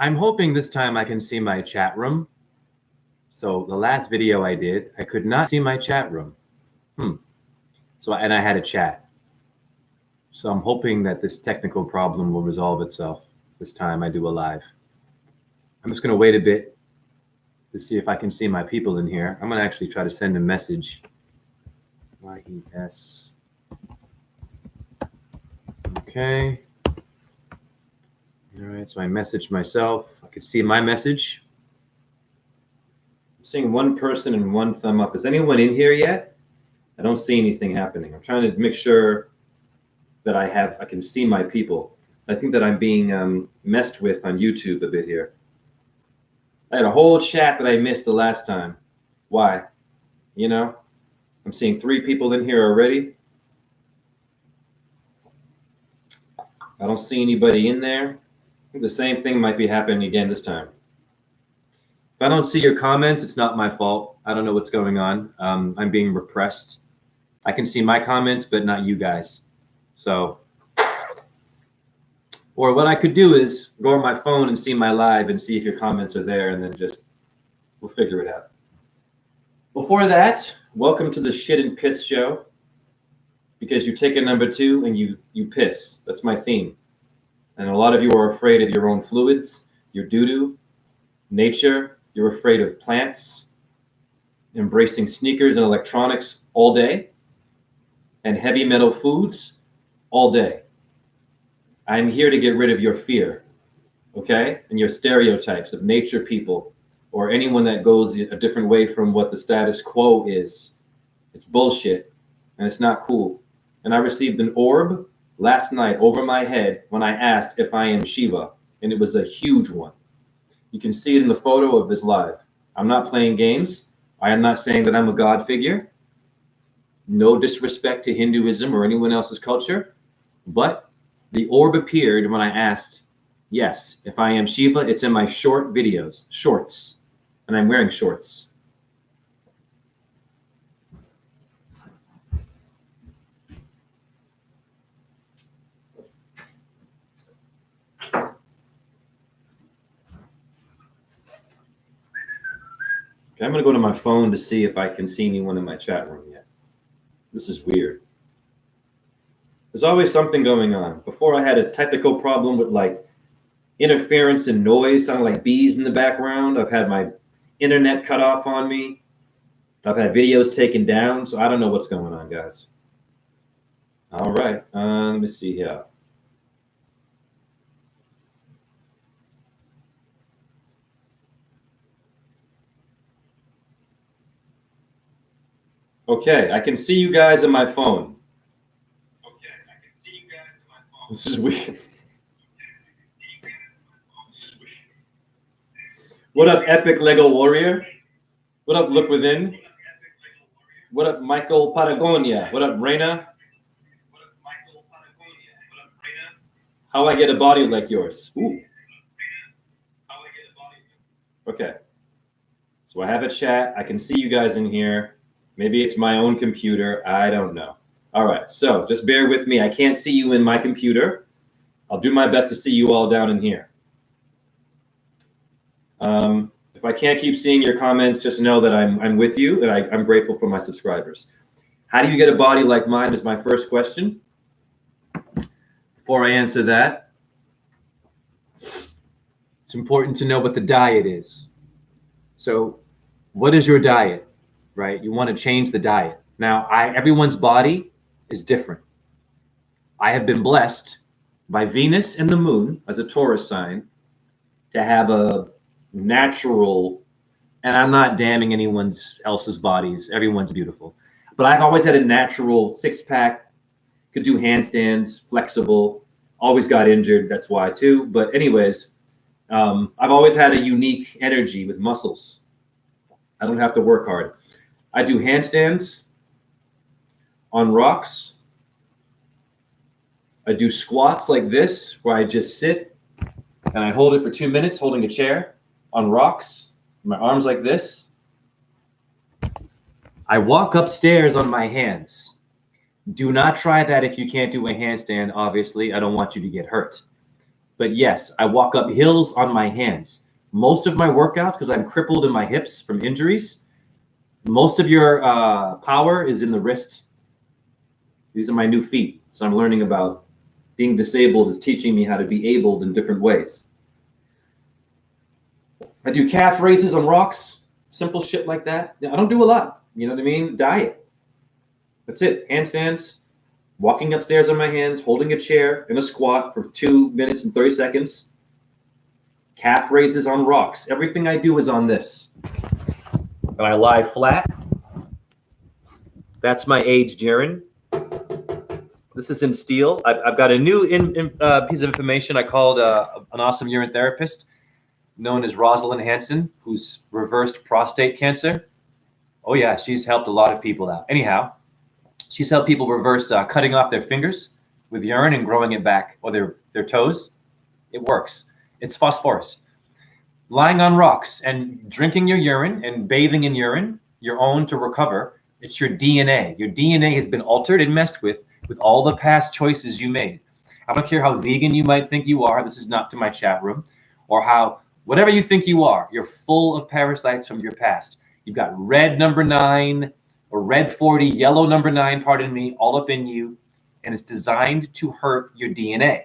I'm hoping this time I can see my chat room. So the last video I did, I could not see my chat room. And I had a chat. So I'm hoping that this technical problem will resolve itself this time I do a live. I'm just going to wait a bit to see if I can see my people in here. I'm going to actually try to send a message. YES. Okay. All right, so I messaged myself. I could see my message. I'm seeing one person and one thumb up. Is anyone in here yet? I don't see anything happening. I'm trying to make sure that I can see my people. I think that I'm being messed with on YouTube a bit here. I had a whole chat that I missed the last time. Why? You know, I'm seeing 3 people in here already. I don't see anybody in there. I think the same thing might be happening again this time. If I don't see your comments, it's not my fault. I don't know what's going on. I'm being repressed. I can see my comments, but not you guys. So, or what I could do is go on my phone and see my live and see if your comments are there, and then we'll figure it out. Before that, welcome to the Shit and Piss show. Because you take a number 2 and you piss. That's my theme. And a lot of you are afraid of your own fluids, your doo-doo, nature. You're afraid of plants, embracing sneakers and electronics all day, and heavy metal foods all day. I'm here to get rid of your fear, okay? And your stereotypes of nature people or anyone that goes a different way from what the status quo is. It's bullshit, and it's not cool. And I received an orb last night over my head when I asked if I am Shiva, and it was a huge one. You can see it in the photo of this live. I'm not playing games. I am not saying that I'm a god figure. No disrespect to Hinduism or anyone else's culture, but the orb appeared when I asked, yes, if I am Shiva. It's in my short videos, shorts, and I'm wearing shorts. I'm going to go to my phone to see if I can see anyone in my chat room yet. This is weird. There's always something going on. Before I had a technical problem with like interference and noise, sounding like bees in the background. I've had my internet cut off on me. I've had videos taken down. So I don't know what's going on, guys. All right. Let me see here. Okay, I can see you guys on my phone. Okay, I can see you guys on my phone. This is weird. What up, Epic Lego Warrior? What up, Look Within? What up, Michael Patagonia? What up, Reina? How I get a body like yours? Ooh. Okay. So I have a chat. I can see you guys in here. Maybe it's my own computer. I don't know. All right. So just bear with me. I can't see you in my computer. I'll do my best to see you all down in here. If I can't keep seeing your comments, just know that I'm with you, and I'm grateful for my subscribers. How do you get a body like mine is my first question. Before I answer that, it's important to know what the diet is. So what is your diet, right? You want to change the diet. Now, everyone's body is different. I have been blessed by Venus and the moon as a Taurus sign to have a natural, and I'm not damning anyone else's bodies. Everyone's beautiful. But I've always had a natural six-pack, could do handstands, flexible, always got injured. That's why too. But anyways, I've always had a unique energy with muscles. I don't have to work hard. I do handstands on rocks. I do squats like this, where I just sit and I hold it for 2 minutes, holding a chair on rocks, my arms like this. I walk upstairs on my hands. Do not try that if you can't do a handstand, obviously. I don't want you to get hurt. But yes, I walk up hills on my hands. Most of my workouts, because I'm crippled in my hips from injuries, most of your power is in the wrist. These are my new feet. So I'm learning about being disabled is teaching me how to be abled in different ways. I do calf raises on rocks, simple shit like that. I don't do a lot. You know what I mean? Diet. That's it. Handstands, walking upstairs on my hands, holding a chair in a squat for 2 minutes and 30 seconds. Calf raises on rocks. Everything I do is on this. And I lie flat. That's my age, Jaron. This is in steel. I've got a new piece of information. I called an awesome urine therapist known as Rosalind Hanson, who's reversed prostate cancer. Oh yeah, she's helped a lot of people out. Anyhow, she's helped people reverse cutting off their fingers with urine and growing it back, or their toes. It works. It's phosphorus. Lying on rocks and drinking your urine and bathing in urine, your own to recover. It's your DNA. Your DNA has been altered and messed with all the past choices you made. I don't care how vegan you might think you are. This is not to my chat room. Or how, whatever you think you are, you're full of parasites from your past. You've got red number 9 or red 40, yellow number 9, pardon me, all up in you. And it's designed to hurt your DNA.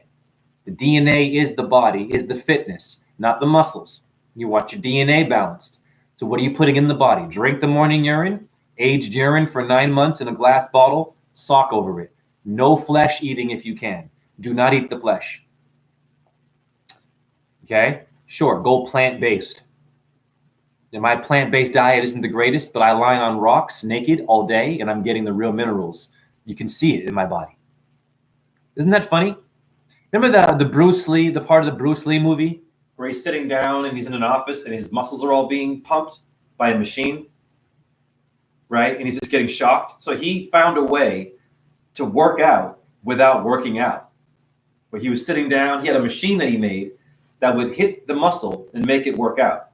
The DNA is the body, is the fitness, not the muscles. You want your DNA balanced. So what are you putting in the body? Drink the morning urine, aged urine for 9 months in a glass bottle, sock over it. No flesh eating if you can. Do not eat the flesh. Okay? Sure, go plant-based. And my plant-based diet isn't the greatest, but I lie on rocks naked all day, and I'm getting the real minerals. You can see it in my body. Isn't that funny? Remember the Bruce Lee, the part of the Bruce Lee movie where he's sitting down and he's in an office and his muscles are all being pumped by a machine, right? And he's just getting shocked. So he found a way to work out without working out. Where he was sitting down, he had a machine that he made that would hit the muscle and make it work out.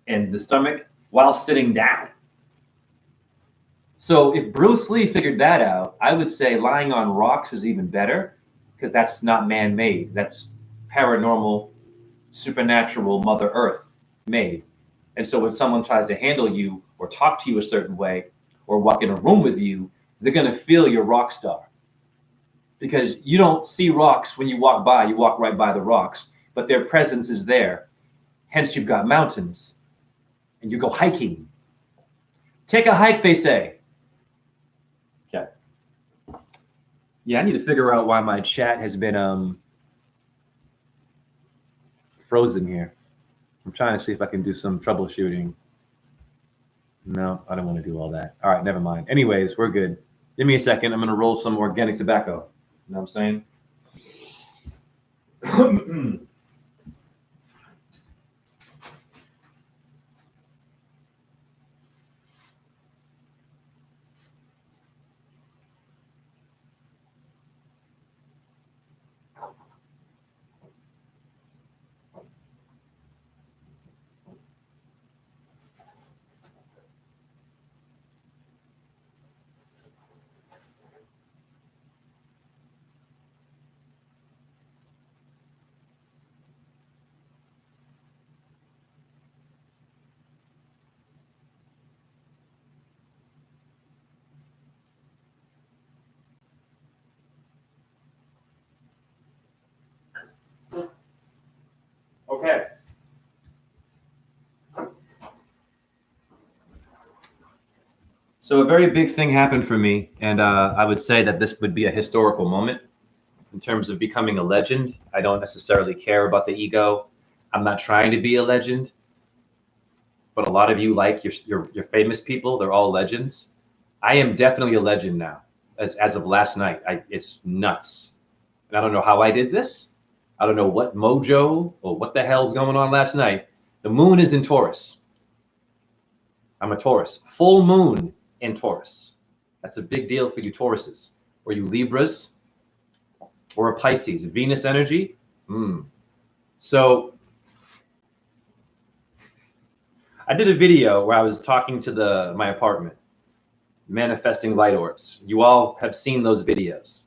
And the stomach while sitting down. So if Bruce Lee figured that out, I would say lying on rocks is even better, because that's not man-made. That's paranormal, supernatural, Mother Earth made. And so when someone tries to handle you or talk to you a certain way or walk in a room with you, they're going to feel your rock star. Because you don't see rocks when you walk by. You walk right by the rocks. But their presence is there. Hence, you've got mountains. And you go hiking. Take a hike, they say. Okay. Yeah, I need to figure out why my chat has been frozen here. I'm trying to see if I can do some troubleshooting. No, I don't want to do all that. All right, never mind. Anyways, we're good. Give me a second. I'm going to roll some organic tobacco. You know what I'm saying? Okay. So a very big thing happened for me, and I would say that this would be a historical moment in terms of becoming a legend. I don't necessarily care about the ego. I'm not trying to be a legend, but a lot of you like your famous people. They're all legends. I am definitely a legend now, as of last night. It's nuts. And I don't know how I did this. I don't know what mojo or what the hell's going on last night. The moon is in Taurus. I'm a Taurus. Full moon in Taurus. That's a big deal for you Tauruses. Or you Libras. Or a Pisces. Venus energy. So I did a video where I was talking to my apartment. Manifesting light orbs. You all have seen those videos.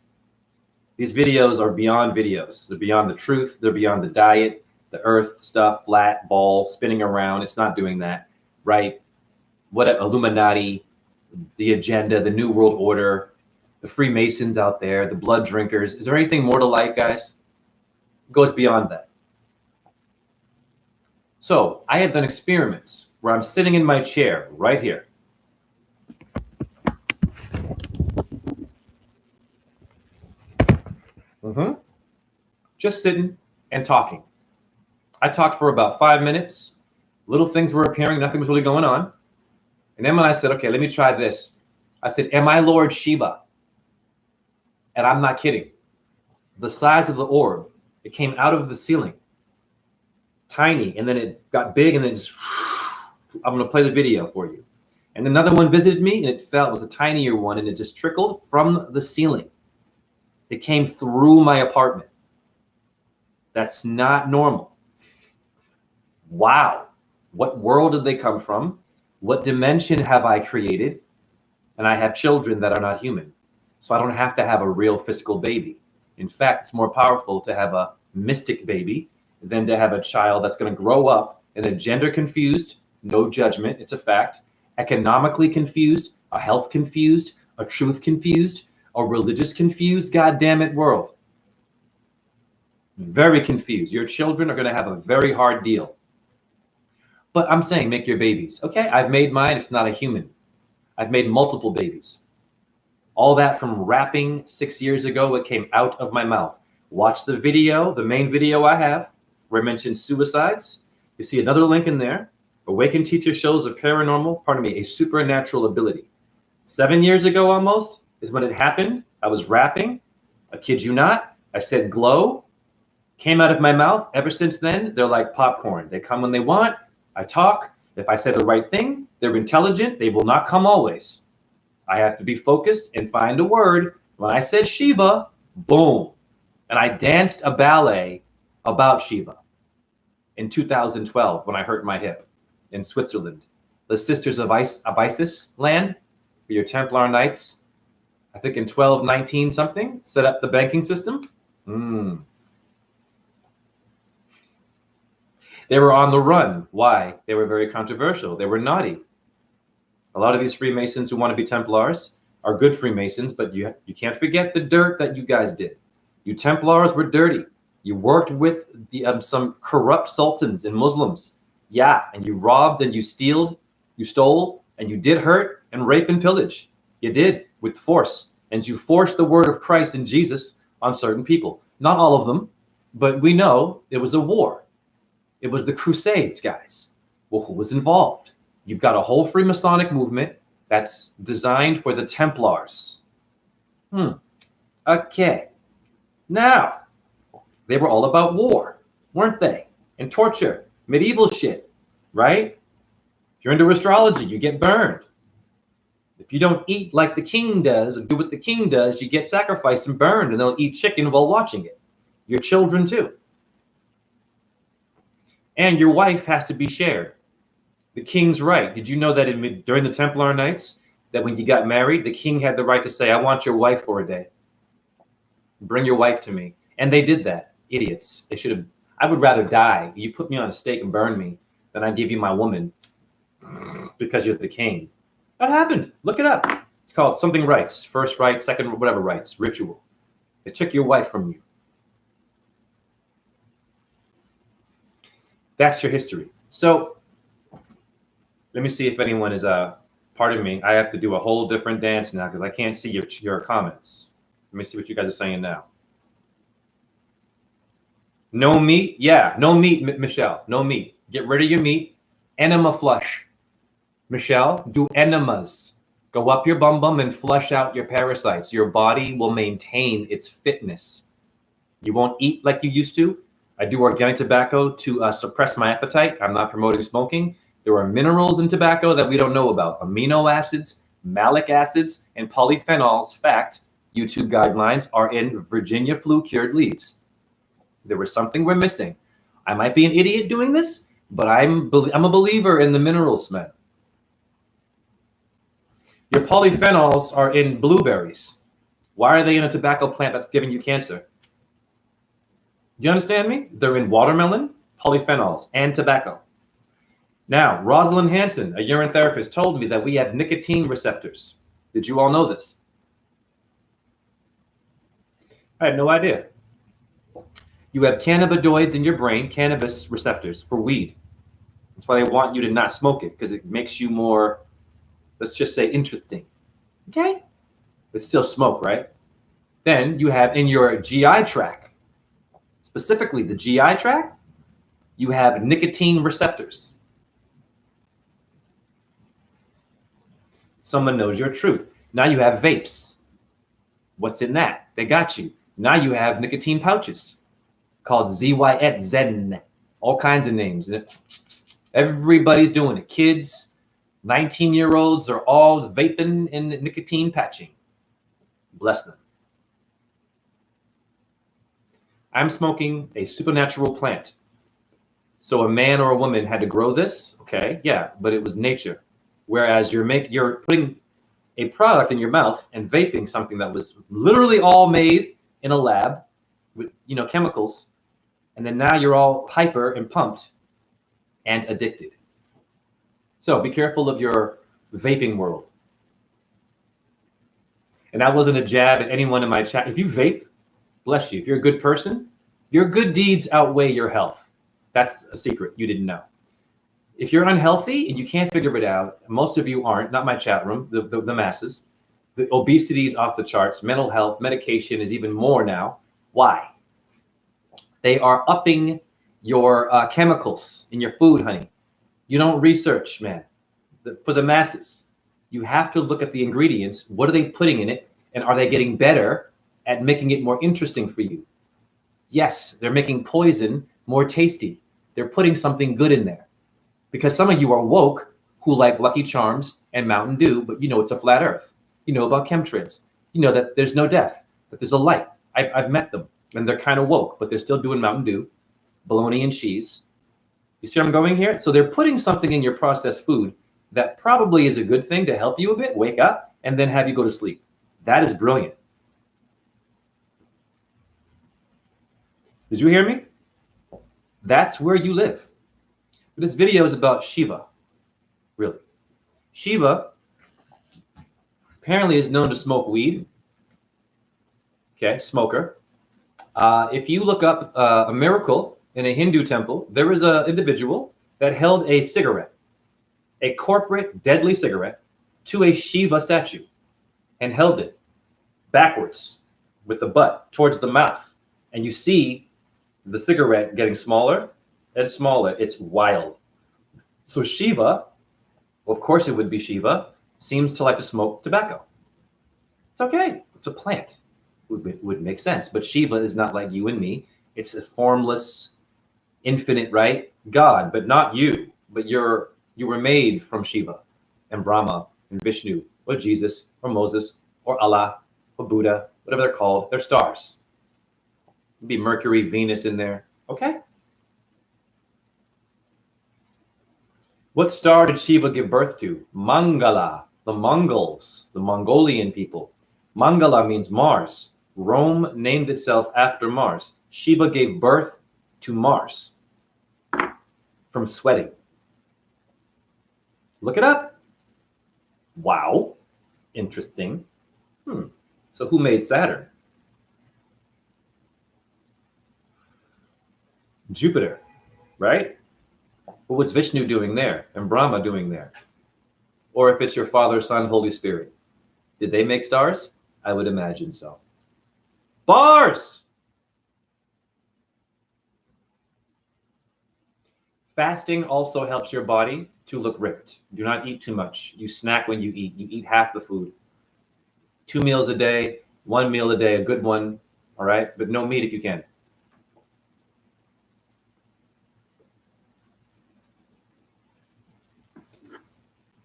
These videos are beyond videos. They're beyond the truth. They're beyond the diet, the earth stuff, flat ball spinning around. It's not doing that, right? What Illuminati, the agenda, the New World Order, the Freemasons out there, the blood drinkers. Is there anything more to life, guys? It goes beyond that. So I have done experiments where I'm sitting in my chair right here. Just sitting and talking. I talked for about 5 minutes. Little things were appearing. Nothing was really going on. And then when I said, okay, let me try this. I said, am I Lord Shiva? And I'm not kidding. The size of the orb, it came out of the ceiling. Tiny. And then it got big and then just, I'm going to play the video for you. And another one visited me and it fell. It was a tinier one and it just trickled from the ceiling. It came through my apartment. That's not normal. Wow. What world did they come from? What dimension have I created? And I have children that are not human. So I don't have to have a real physical baby. In fact, it's more powerful to have a mystic baby than to have a child that's going to grow up in a gender confused, no judgment, it's a fact, economically confused, a health confused, a truth confused, a religious confused, goddamn it, world. Very confused. Your children are going to have a very hard deal. But I'm saying make your babies. Okay, I've made mine. It's not a human. I've made multiple babies. All that from rapping 6 years ago. It came out of my mouth. Watch the video, the main video I have, where I mentioned suicides. You see another link in there. Awakened Teacher shows a a supernatural ability. 7 years ago almost is when it happened. I was rapping. I kid you not. I said glow. Came out of my mouth. Ever since then, they're like popcorn. They come when they want. I talk. If I say the right thing, they're intelligent. They will not come always. I have to be focused and find a word. When I said Shiva, boom. And I danced a ballet about Shiva in 2012 when I hurt my hip in Switzerland. The Sisters of Isis land, for your Templar Knights, I think in 1219 something, set up the banking system. They were on the run. Why? They were very controversial. They were naughty. A lot of these Freemasons who want to be Templars are good Freemasons, but you can't forget the dirt that you guys did. You Templars were dirty. You worked with some corrupt sultans and Muslims. Yeah, and you robbed and you stole, and you did hurt and rape and pillage. You did with force. And you forced the word of Christ and Jesus on certain people. Not all of them, but we know it was a war. It was the Crusades, guys. Well, who was involved? You've got a whole Freemasonic movement that's designed for the Templars. Okay. Now, they were all about war, weren't they? And torture, medieval shit, right? If you're into astrology, you get burned. If you don't eat like the king does and do what the king does, you get sacrificed and burned, and they'll eat chicken while watching it. Your children, too. And your wife has to be shared. The king's right. Did you know that during the Templar Knights, that when you got married, the king had the right to say, I want your wife for a day. Bring your wife to me. And they did that. Idiots. They should have. I would rather die. You put me on a stake and burn me than I give you my woman because you're the king. That happened. Look it up. It's called something rights. First right, second, whatever rights. Ritual. They took your wife from you. That's your history. So let me see if anyone is pardon me. I have to do a whole different dance now because I can't see your comments. Let me see what you guys are saying now. No meat? Yeah, no meat, Michelle. No meat. Get rid of your meat. Enema flush. Michelle, do enemas. Go up your bum and flush out your parasites. Your body will maintain its fitness. You won't eat like you used to. I do organic tobacco to suppress my appetite. I'm not promoting smoking. There are minerals in tobacco that we don't know about. Amino acids, malic acids, and polyphenols. Fact, YouTube guidelines are in Virginia flu cured leaves. There was something we're missing. I might be an idiot doing this, but I'm a believer in the minerals, man. Your polyphenols are in blueberries. Why are they in a tobacco plant that's giving you cancer? Do you understand me? They're in watermelon, polyphenols, and tobacco. Now, Rosalind Hanson, a urine therapist, told me that we have nicotine receptors. Did you all know this? I had no idea. You have cannabinoids in your brain, cannabis receptors for weed. That's why they want you to not smoke it, because it makes you more, let's just say, interesting. Okay? But still smoke, right? Then you have in your GI tract, specifically the GI tract, you have nicotine receptors. Someone knows your truth. Now you have vapes. What's in that? They got you. Now you have nicotine pouches called ZYX, Zen, all kinds of names. Everybody's doing it. Kids, 19-year-olds are all vaping and nicotine patching. Bless them. I'm smoking a supernatural plant. So a man or a woman had to grow this, okay? Yeah, but it was nature. Whereas you're putting a product in your mouth and vaping something that was literally all made in a lab with, chemicals, and then now you're all hyper and pumped and addicted. So be careful of your vaping world. And that wasn't a jab at anyone in my chat. If you vape, bless you. If you're a good person, your good deeds outweigh your health. That's a secret you didn't know. If you're unhealthy and you can't figure it out, most of you aren't, not my chat room, the masses. The obesity is off the charts. Mental health, medication is even more now. Why? They are upping your chemicals in your food, honey. You don't research, man. For the masses, you have to look at the ingredients. What are they putting in it? And are they getting better at making it more interesting for you? Yes, they're making poison more tasty. They're putting something good in there. Because some of you are woke who like Lucky Charms and Mountain Dew, but it's a flat earth. You know about chemtrails. You know that there's no death, that there's a light. I've met them, and they're kind of woke, but they're still doing Mountain Dew, bologna and cheese. You see where I'm going here? So they're putting something in your processed food that probably is a good thing to help you a bit, wake up, and then have you go to sleep. That is brilliant. Did you hear me? That's where you live. This video is about Shiva, really. Shiva apparently is known to smoke weed. Okay, smoker. If you look up a miracle in a Hindu temple, there was an individual that held a cigarette, a corporate deadly cigarette, to a Shiva statue and held it backwards with the butt towards the mouth. And you see the cigarette getting smaller and smaller. It's wild. So Shiva, of course it would be Shiva, seems to like to smoke tobacco. It's okay. It's a plant. Would make sense. But Shiva is not like you and me. It's a formless, infinite, right? God, but not you. But you were made from Shiva and Brahma and Vishnu or Jesus or Moses or Allah or Buddha, whatever they're called. They're stars. It'd be Mercury, Venus in there. Okay? What star did Shiva give birth to? Mangala, the Mongols, the Mongolian people. Mangala means Mars. Rome named itself after Mars. Shiva gave birth to Mars from sweating. Look it up. Wow. Interesting. So who made Saturn? Jupiter, right? What was Vishnu doing there and Brahma doing there? Or if it's your Father, Son, Holy Spirit, did they make stars? I would imagine so. Bars! Fasting also helps your body to look ripped. Do not eat too much. You snack when you eat. You eat half the food. 2 meals a day, 1 meal a day, a good one, all right? But no meat if you can.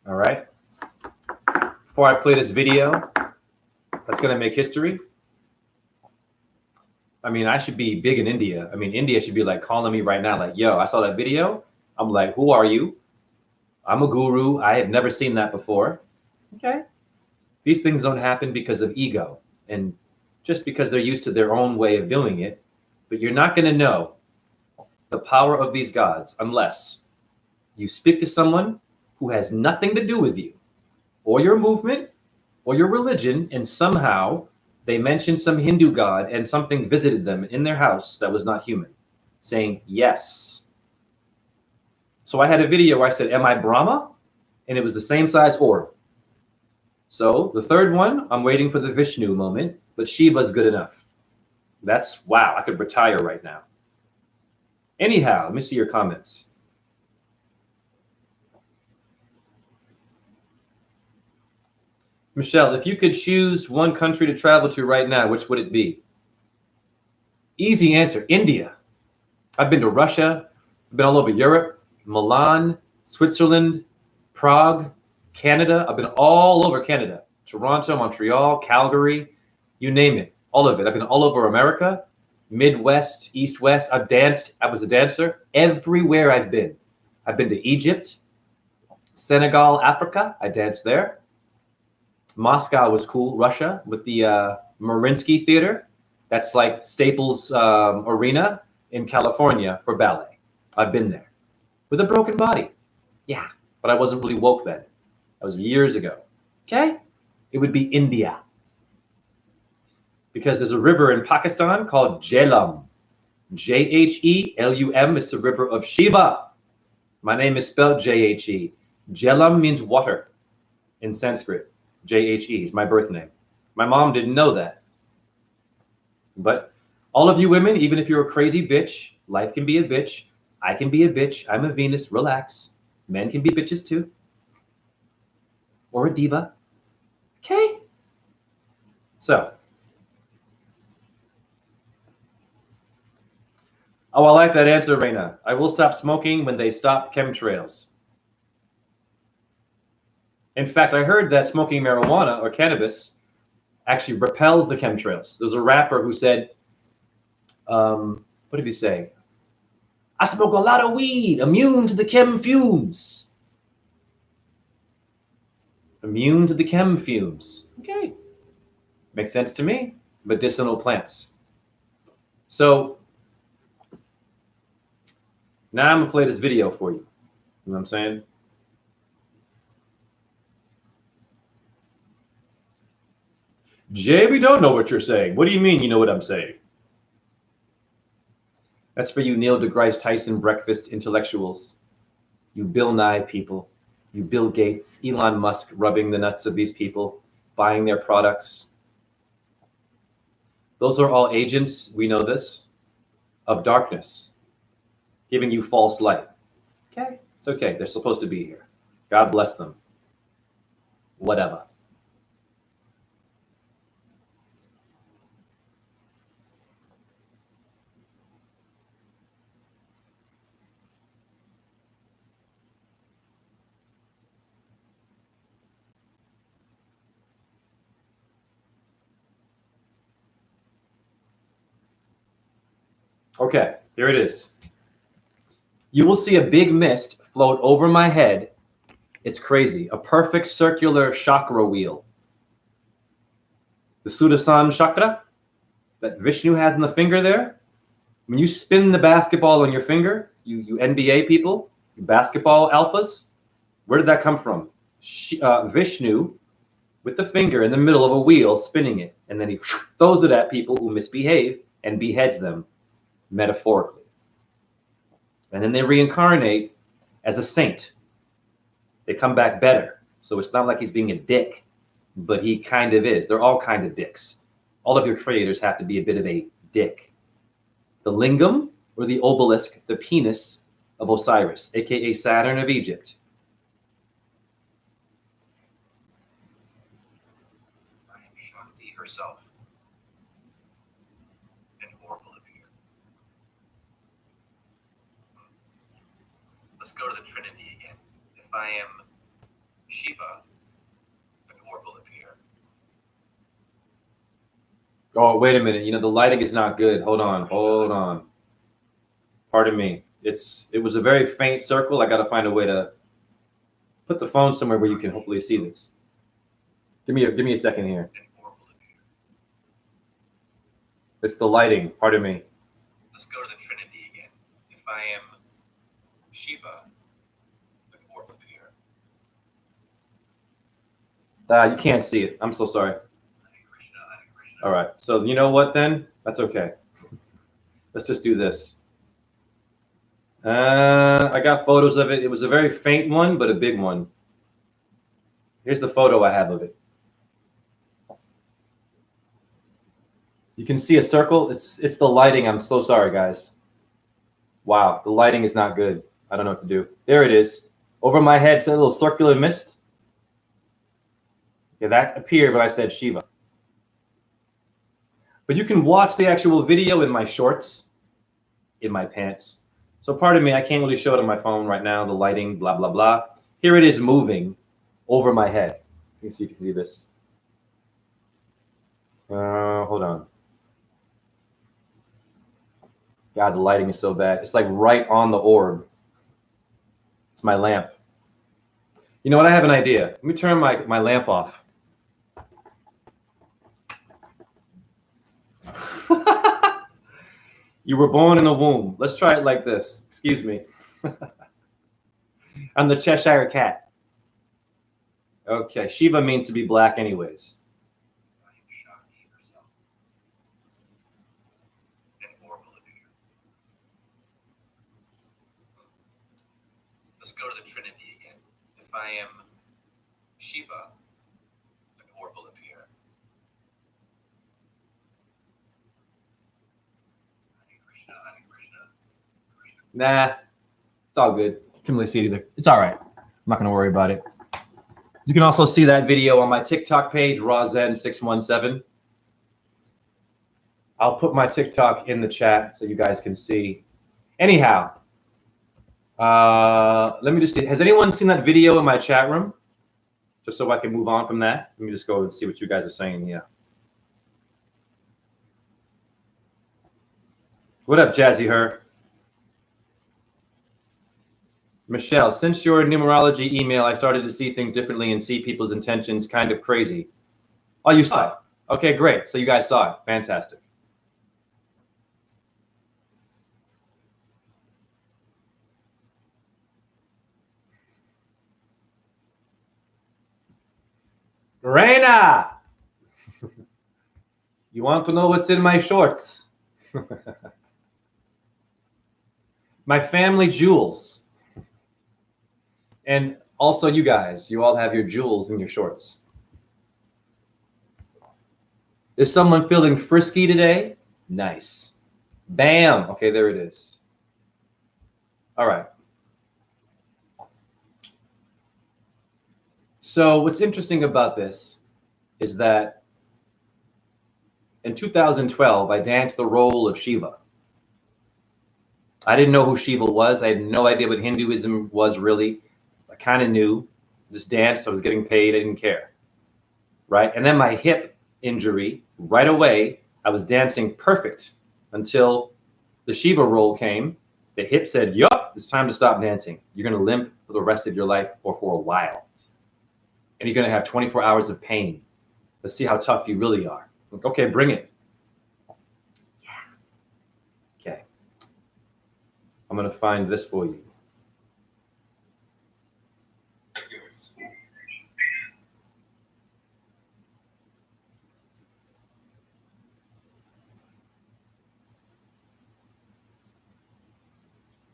All right. Before I play this video, that's going to make history. I mean, I should be big in India. I mean, India should be like calling me right now, like, yo, I saw that video. I'm like, who are you? I'm a guru. I have never seen that before. Okay. These things don't happen because of ego. and just because they're used to their own way of doing it. But you're not going to know the power of these gods unless you speak to someone who has nothing to do with you or your movement or your religion, and somehow they mentioned some Hindu god and something visited them in their house that was not human, saying yes. So I had a video where I said, am I Brahma? And it was the same size orb. So the third one, I'm waiting for the Vishnu moment, but Shiva's good enough. That's, wow, I could retire right now. Anyhow, let me see your comments. Michelle, if you could choose one country to travel to right now, which would it be? Easy answer, India. I've been to Russia. I've been all over Europe, Milan, Switzerland, Prague, Canada. I've been all over Canada. Toronto, Montreal, Calgary, you name it, all of it. I've been all over America, Midwest, East, West. I've danced. I was a dancer everywhere I've been. I've been to Egypt, Senegal, Africa. I danced there. Moscow was cool. Russia with the Mariinsky Theater. That's like Staples Arena in California for ballet. I've been there with a broken body. Yeah, but I wasn't really woke then. That was years ago. Okay? It would be India. Because there's a river in Pakistan called Jhelum. Jhelum. It's the river of Shiva. My name is spelled Jhe. Jhelum means water in Sanskrit. Jhe is my birth name. My mom didn't know that. But all of you women, even if you're a crazy bitch, life can be a bitch. I can be a bitch. I'm a Venus. Relax. Men can be bitches too. Or a diva. Okay? So. Oh, I like that answer, Reina. I will stop smoking when they stop chemtrails. In fact, I heard that smoking marijuana or cannabis actually repels the chemtrails. There's a rapper who said, what did he say? I smoke a lot of weed, immune to the chem fumes. Immune to the chem fumes. Okay. Makes sense to me. Medicinal plants. So now I'm going to play this video for you. You know what I'm saying? Jay, we don't know what you're saying. What do you mean you know what I'm saying? That's for you Neil deGrasse Tyson breakfast intellectuals. You Bill Nye people. You Bill Gates, Elon Musk rubbing the nuts of these people, buying their products. Those are all agents, we know this, of darkness, giving you false light. Okay, it's okay. They're supposed to be here. God bless them. Whatever. Okay, here it is. You will see a big mist float over my head. It's crazy. A perfect circular chakra wheel. The Sudarshan chakra that Vishnu has in the finger there. When you spin the basketball on your finger, you NBA people, you basketball alphas, where did that come from? Vishnu with the finger in the middle of a wheel spinning it, and then he throws it at people who misbehave and beheads them metaphorically. And then they reincarnate as a saint. They come back better. So it's not like he's being a dick, but he kind of is. They're all kind of dicks. All of your creators have to be a bit of a dick. The lingam or the obelisk, the penis of Osiris, aka Saturn of Egypt. I am Shakti herself. An orb will appear. Let's go to the Trinity again. If I am Shiva, an orb will appear. Oh, wait a minute. You know, the lighting is not good. Hold on. Pardon me. It was a very faint circle. I got to find a way to put the phone somewhere where you can hopefully see this. Give me a second here. It's the lighting. Pardon me. Let's go to the Trinity again. If I am Shiva, an orb appear. You can't see it. I'm so sorry. Hare Krishna, Hare Krishna. All right. So you know what then? That's okay. Let's just do this. I got photos of it. It was a very faint one, but a big one. Here's the photo I have of it. You can see a circle. It's the lighting. I'm so sorry, guys. Wow, the lighting is not good. I don't know what to do. There it is. Over my head, it's a little circular mist. Yeah, that appeared, but I said Shiva. But you can watch the actual video in my shorts, in my pants. So pardon me, I can't really show it on my phone right now. The lighting, blah, blah, blah. Here it is moving over my head. Let's see if you can see this. Hold on. God, the lighting is so bad. It's like right on the orb. It's my lamp. You know what? I have an idea. Let me turn my lamp off. You were born in a womb. Let's try it like this. Excuse me. I'm the Cheshire Cat. Okay, Shiva means to be black anyways. I am Shakti herself. An orb will appear. Let's go to the Trinity again. If I am Shiva, an orb will appear. Hare Krishna, Hare Krishna, Krishna. Nah, it's all good. Can't really see it either. It's all right. I'm not going to worry about it. You can also see that video on my TikTok page, Rawzen617. I'll put my TikTok in the chat so you guys can see. Anyhow, let me just see. Has anyone seen that video in my chat room? Just so I can move on from that. Let me just go and see what you guys are saying. Yeah. What up, Jazzy Her? Michelle, since your numerology email, I started to see things differently and see people's intentions kind of crazy. Oh, you saw it. Okay, great. So you guys saw it. Fantastic. Reina! You want to know what's in my shorts? My family jewels. And also you guys, you all have your jewels in your shorts. Is someone feeling frisky today? Nice. Bam. Okay, there it is. All right. So what's interesting about this is that in 2012, I danced the role of Shiva. I didn't know who Shiva was. I had no idea what Hinduism was really. I kind of knew, just danced. I was getting paid. I didn't care. Right. And then my hip injury, right away, I was dancing perfect until the Shiva role came. The hip said, yup, it's time to stop dancing. You're going to limp for the rest of your life or for a while. And you're going to have 24 hours of pain. Let's see how tough you really are. Like, okay, bring it. Yeah. Okay. I'm going to find this for you.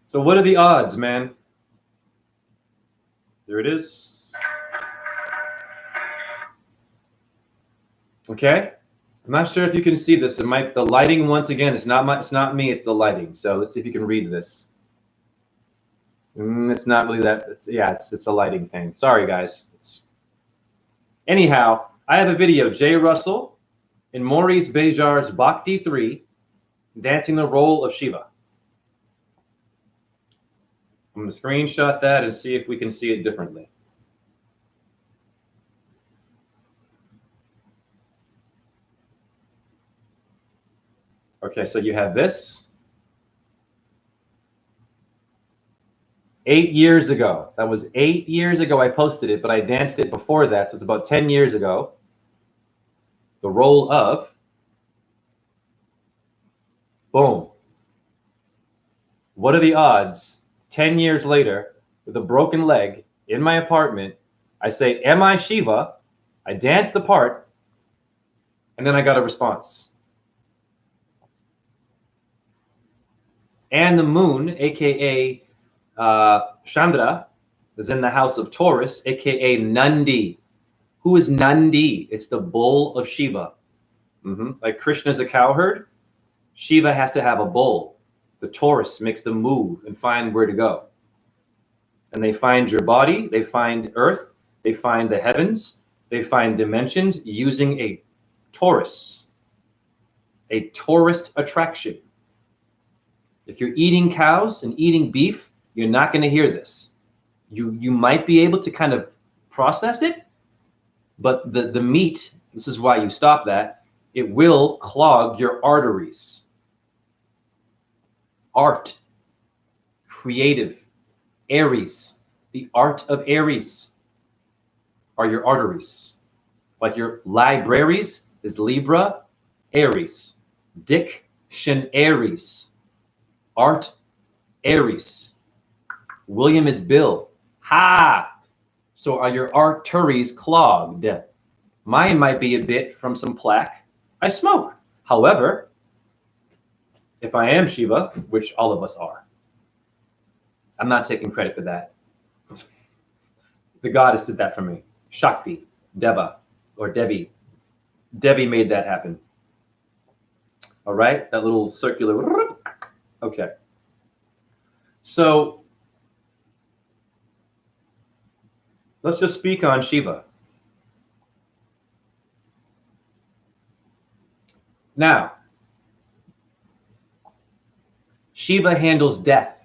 So what are the odds, man? There it is. Okay. I'm not sure if you can see this. It might, the lighting, once again, it's not me, it's the lighting. So let's see if you can read this. It's not really that. It's a lighting thing. Sorry, guys. Anyhow, I have a video. Jay Russell and Maurice Bejar's Bhakti 3 dancing the role of Shiva. I'm going to screenshot that and see if we can see it differently. Okay, so you have this. 8 years ago. That was 8 years ago I posted it, but I danced it before that, so it's about 10 years ago. The role of Boom. What are the odds 10 years later with a broken leg in my apartment, I say, am I Shiva? I dance the part, and then I got a response. And the moon, aka Chandra, is in the house of Taurus, aka Nandi. Who is Nandi? It's the bull of Shiva. Like Krishna's a cowherd, Shiva has to have a bull. The Taurus makes them move and find where to go. And they find your body, they find Earth, they find the heavens, they find dimensions using a Taurus, a tourist attraction. If you're eating cows and eating beef, you're not going to hear this. You might be able to kind of process it, but the meat, this is why you stop that, it will clog your arteries. Art, creative, Aries, the art of Aries are your arteries. Like your libraries is Libra, Aries. Dictionaries, art, Aries. William is Bill. Ha! So are your arteries clogged? Mine might be a bit from some plaque. I smoke. However, if I am Shiva, which all of us are, I'm not taking credit for that. The goddess did that for me. Shakti, Deva, or Devi. Devi made that happen. All right, that little circular. Okay. So let's just speak on Shiva. Now, Shiva handles death.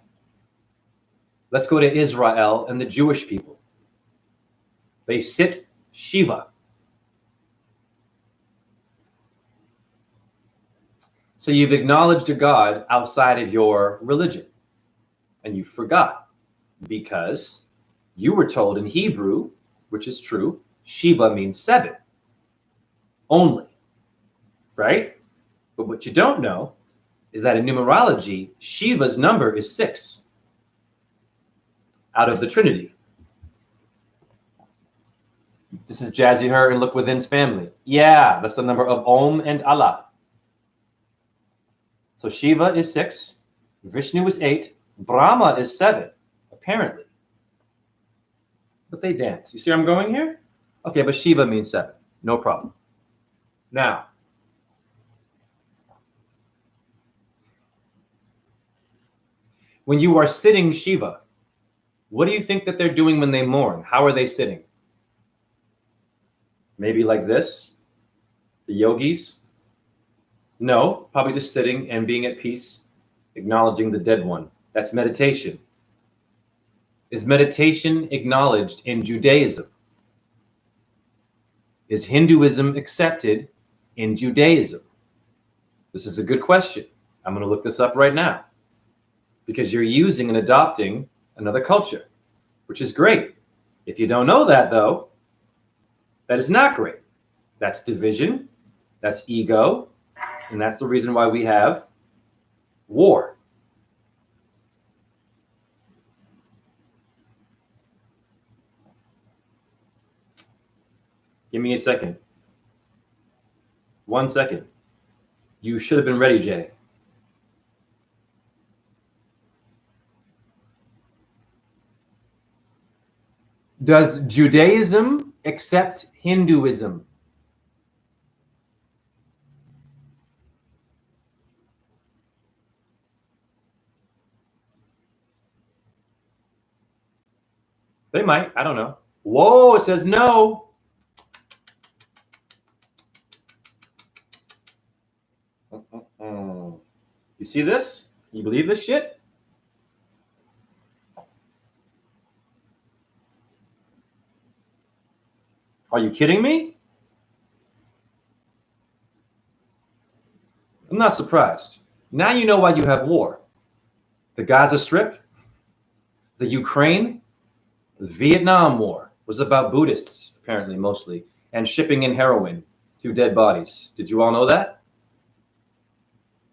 Let's go to Israel and the Jewish people. They sit Shiva. So you've acknowledged a God outside of your religion, and you forgot because you were told in Hebrew, which is true, Shiva means 7 only, right? But what you don't know is that in numerology, Shiva's number is 6 out of the Trinity. This is Jazzy Her and Look Within's family. Yeah, that's the number of Om and Allah. So Shiva is 6, Vishnu is 8, Brahma is 7, apparently. But they dance. You see where I'm going here? Okay, but Shiva means 7. No problem. Now, when you are sitting Shiva, what do you think that they're doing when they mourn? How are they sitting? Maybe like this? The yogis? No, probably just sitting and being at peace, acknowledging the dead one. That's meditation. Is meditation acknowledged in Judaism? Is Hinduism accepted in Judaism? This is a good question. I'm going to look this up right now because you're using and adopting another culture, which is great. If you don't know that, though, that is not great. That's division. That's ego. And that's the reason why we have war. Give me a second. 1 second. You should have been ready, Jay. Does Judaism accept Hinduism? They might. I don't know. Whoa, it says no. You see this? You believe this shit? Are you kidding me? I'm not surprised. Now you know why you have war. The Gaza Strip, the Ukraine, the Vietnam War was about Buddhists, apparently, mostly, and shipping in heroin through dead bodies. Did you all know that?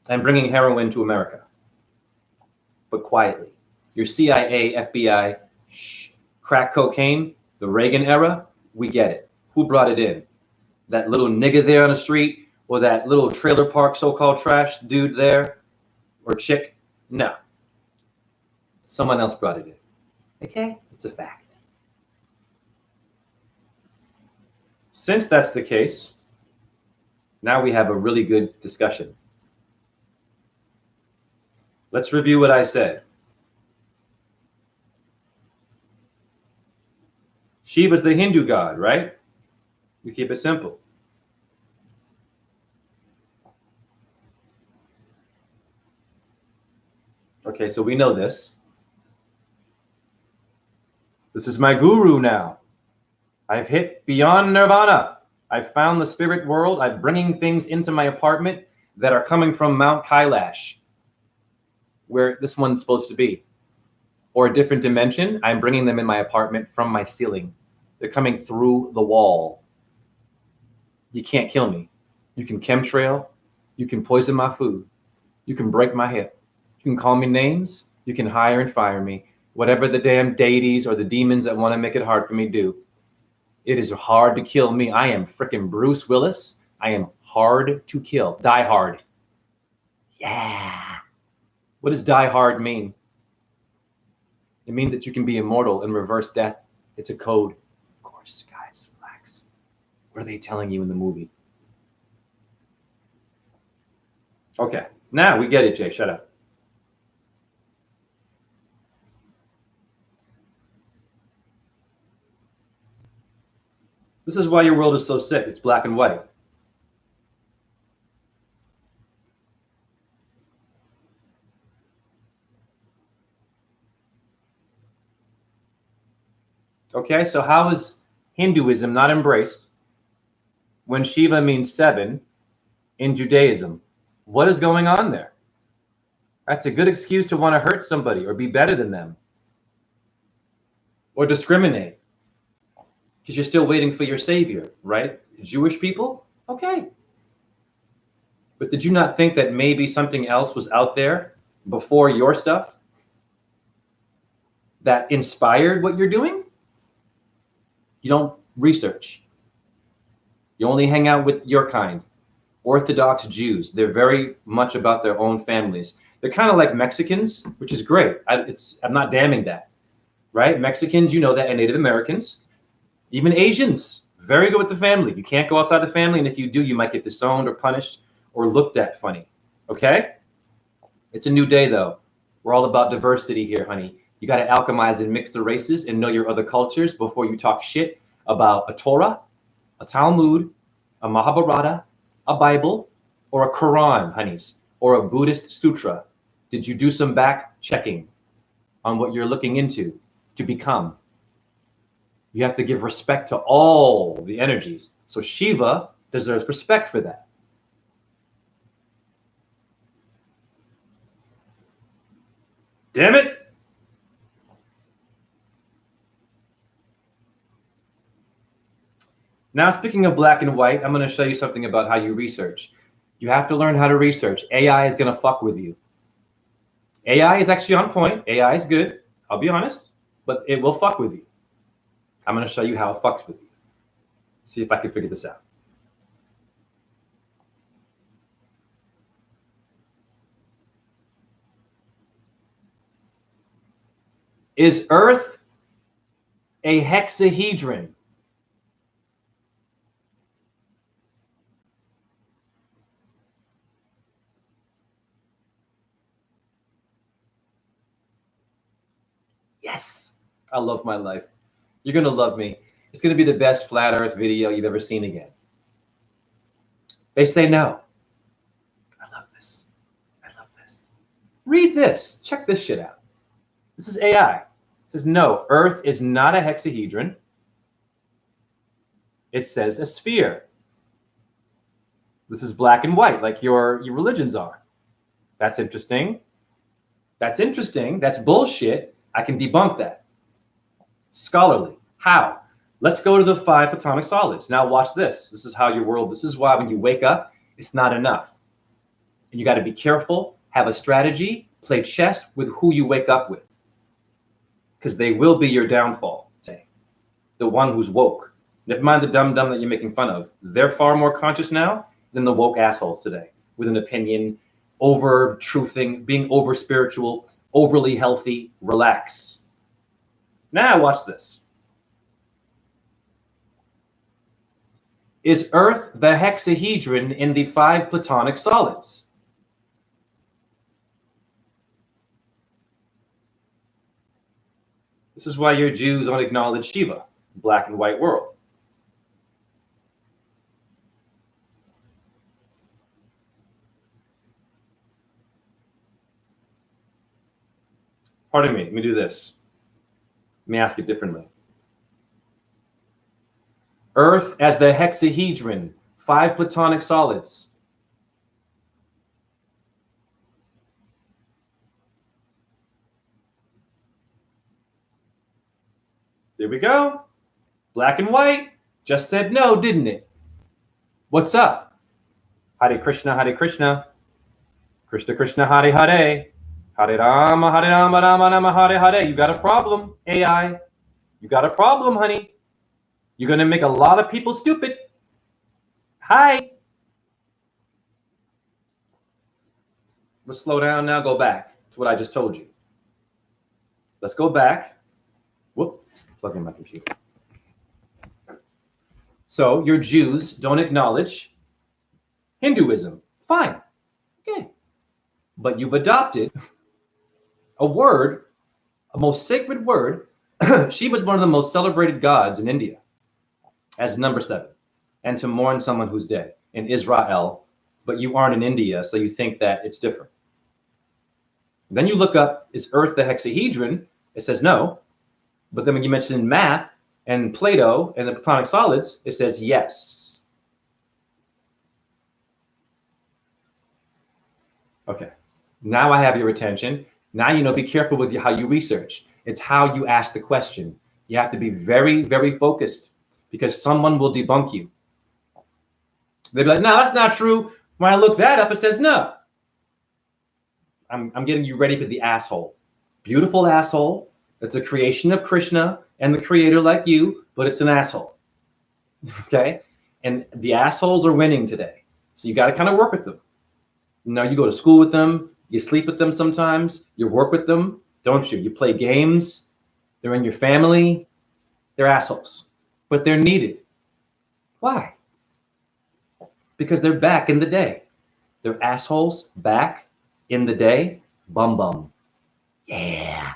I'm bringing heroin to America, but quietly. Your CIA, FBI, crack cocaine, the Reagan era, we get it. Who brought it in? That little nigga there on the street, or that little trailer park so-called trash dude there, or chick? No. Someone else brought it in. Okay? It's a fact. Since that's the case, now we have a really good discussion. Let's review what I said. Shiva's the Hindu god, right? We keep it simple. Okay, so we know this. This is my guru now. I've hit beyond nirvana. I've found the spirit world. I'm bringing things into my apartment that are coming from Mount Kailash, where this one's supposed to be. Or a different dimension. I'm bringing them in my apartment from my ceiling. They're coming through the wall. You can't kill me. You can chemtrail. You can poison my food. You can break my hip. You can call me names. You can hire and fire me. Whatever the damn deities or the demons that want to make it hard for me do. It is hard to kill me. I am freaking Bruce Willis. I am hard to kill. Die hard. Yeah. What does die hard mean? It means that you can be immortal and reverse death. It's a code. Of course, guys, relax. What are they telling you in the movie? Okay, now we get it, Jay. Shut up. This is why your world is so sick. It's black and white. Okay, so how is Hinduism not embraced when Shiva means 7 in Judaism? What is going on there? That's a good excuse to want to hurt somebody or be better than them or discriminate because you're still waiting for your savior, right? Jewish people? Okay. But did you not think that maybe something else was out there before your stuff that inspired what you're doing? You don't research. You only hang out with your kind. Orthodox Jews. They're very much about their own families. They're kind of like Mexicans, which is great. I'm not damning that, right? Mexicans, you know that, and Native Americans. Even Asians, very good with the family. You can't go outside the family, and if you do, you might get disowned or punished or looked at funny, okay? It's a new day, though. We're all about diversity here, honey. You got to alchemize and mix the races and know your other cultures before you talk shit about a Torah, a Talmud, a Mahabharata, a Bible, or a Quran, honeys, or a Buddhist sutra. Did you do some back checking on what you're looking into to become? You have to give respect to all the energies. So Shiva deserves respect for that. Damn it. Now, speaking of black and white, I'm going to show you something about how you research. You have to learn how to research. AI is going to fuck with you. AI is actually on point. AI is good. I'll be honest, but it will fuck with you. I'm going to show you how it fucks with you. See if I can figure this out. Is Earth a hexahedron? Yes. I love my life. You're going to love me. It's going to be the best flat Earth video you've ever seen again. They say no. I love this. I love this. Read this. Check this shit out. This is AI. It says no, Earth is not a hexahedron. It says a sphere. This is black and white, like your religions are. That's interesting. That's interesting. That's bullshit. I can debunk that. Scholarly. How? Let's go to the 5 atomic solids. Now watch this. This is how your world, this is why when you wake up, it's not enough. And you got to be careful, have a strategy, play chess with who you wake up with. Because they will be your downfall. The one who's woke. Never mind the dumb that you're making fun of. They're far more conscious now than the woke assholes today, with an opinion, over truthing, being over spiritual, overly healthy. Relax. Now watch this. Is Earth the hexahedron in the 5 platonic solids? This is why your Jews don't acknowledge Shiva, black and white world. Pardon me, let me do this. Let me ask it differently. Earth as the hexahedron, 5 platonic solids. There we go. Black and white just said no, didn't it? What's up? Hare Krishna, Hare Krishna. Krishna Krishna, Hare Hare. Hare Rama, Rama Rama, Hare Hare. You got a problem, AI. You got a problem, honey. You're going to make a lot of people stupid. Hi. Let's slow down now. Go back to what I just told you. Let's go back. Whoop. Plug in my computer. So your Jews don't acknowledge Hinduism. Fine. Okay. But you've adopted a word, a most sacred word. She was one of the most celebrated gods in India as number 7, and to mourn someone who's dead in Israel, but you aren't in India, so you think that it's different. Then you look up, is Earth the hexahedron? It says no. But then when you mention math and Plato and the platonic solids, it says yes. Okay, now I have your attention. Now you know, be careful with how you research. It's how you ask the question. You have to be very, very focused, because someone will debunk you. They'll be like, no, that's not true. When I look that up, it says no. I'm getting you ready for the asshole. Beautiful asshole. It's a creation of Krishna and the creator like you, but it's an asshole. Okay? And the assholes are winning today. So you got to kind of work with them. Now you go to school with them. You sleep with them sometimes. You work with them, don't you? You play games. They're in your family. They're assholes. But they're needed. Why? Because they're back in the day. They're assholes back in the day. Bum bum. Yeah.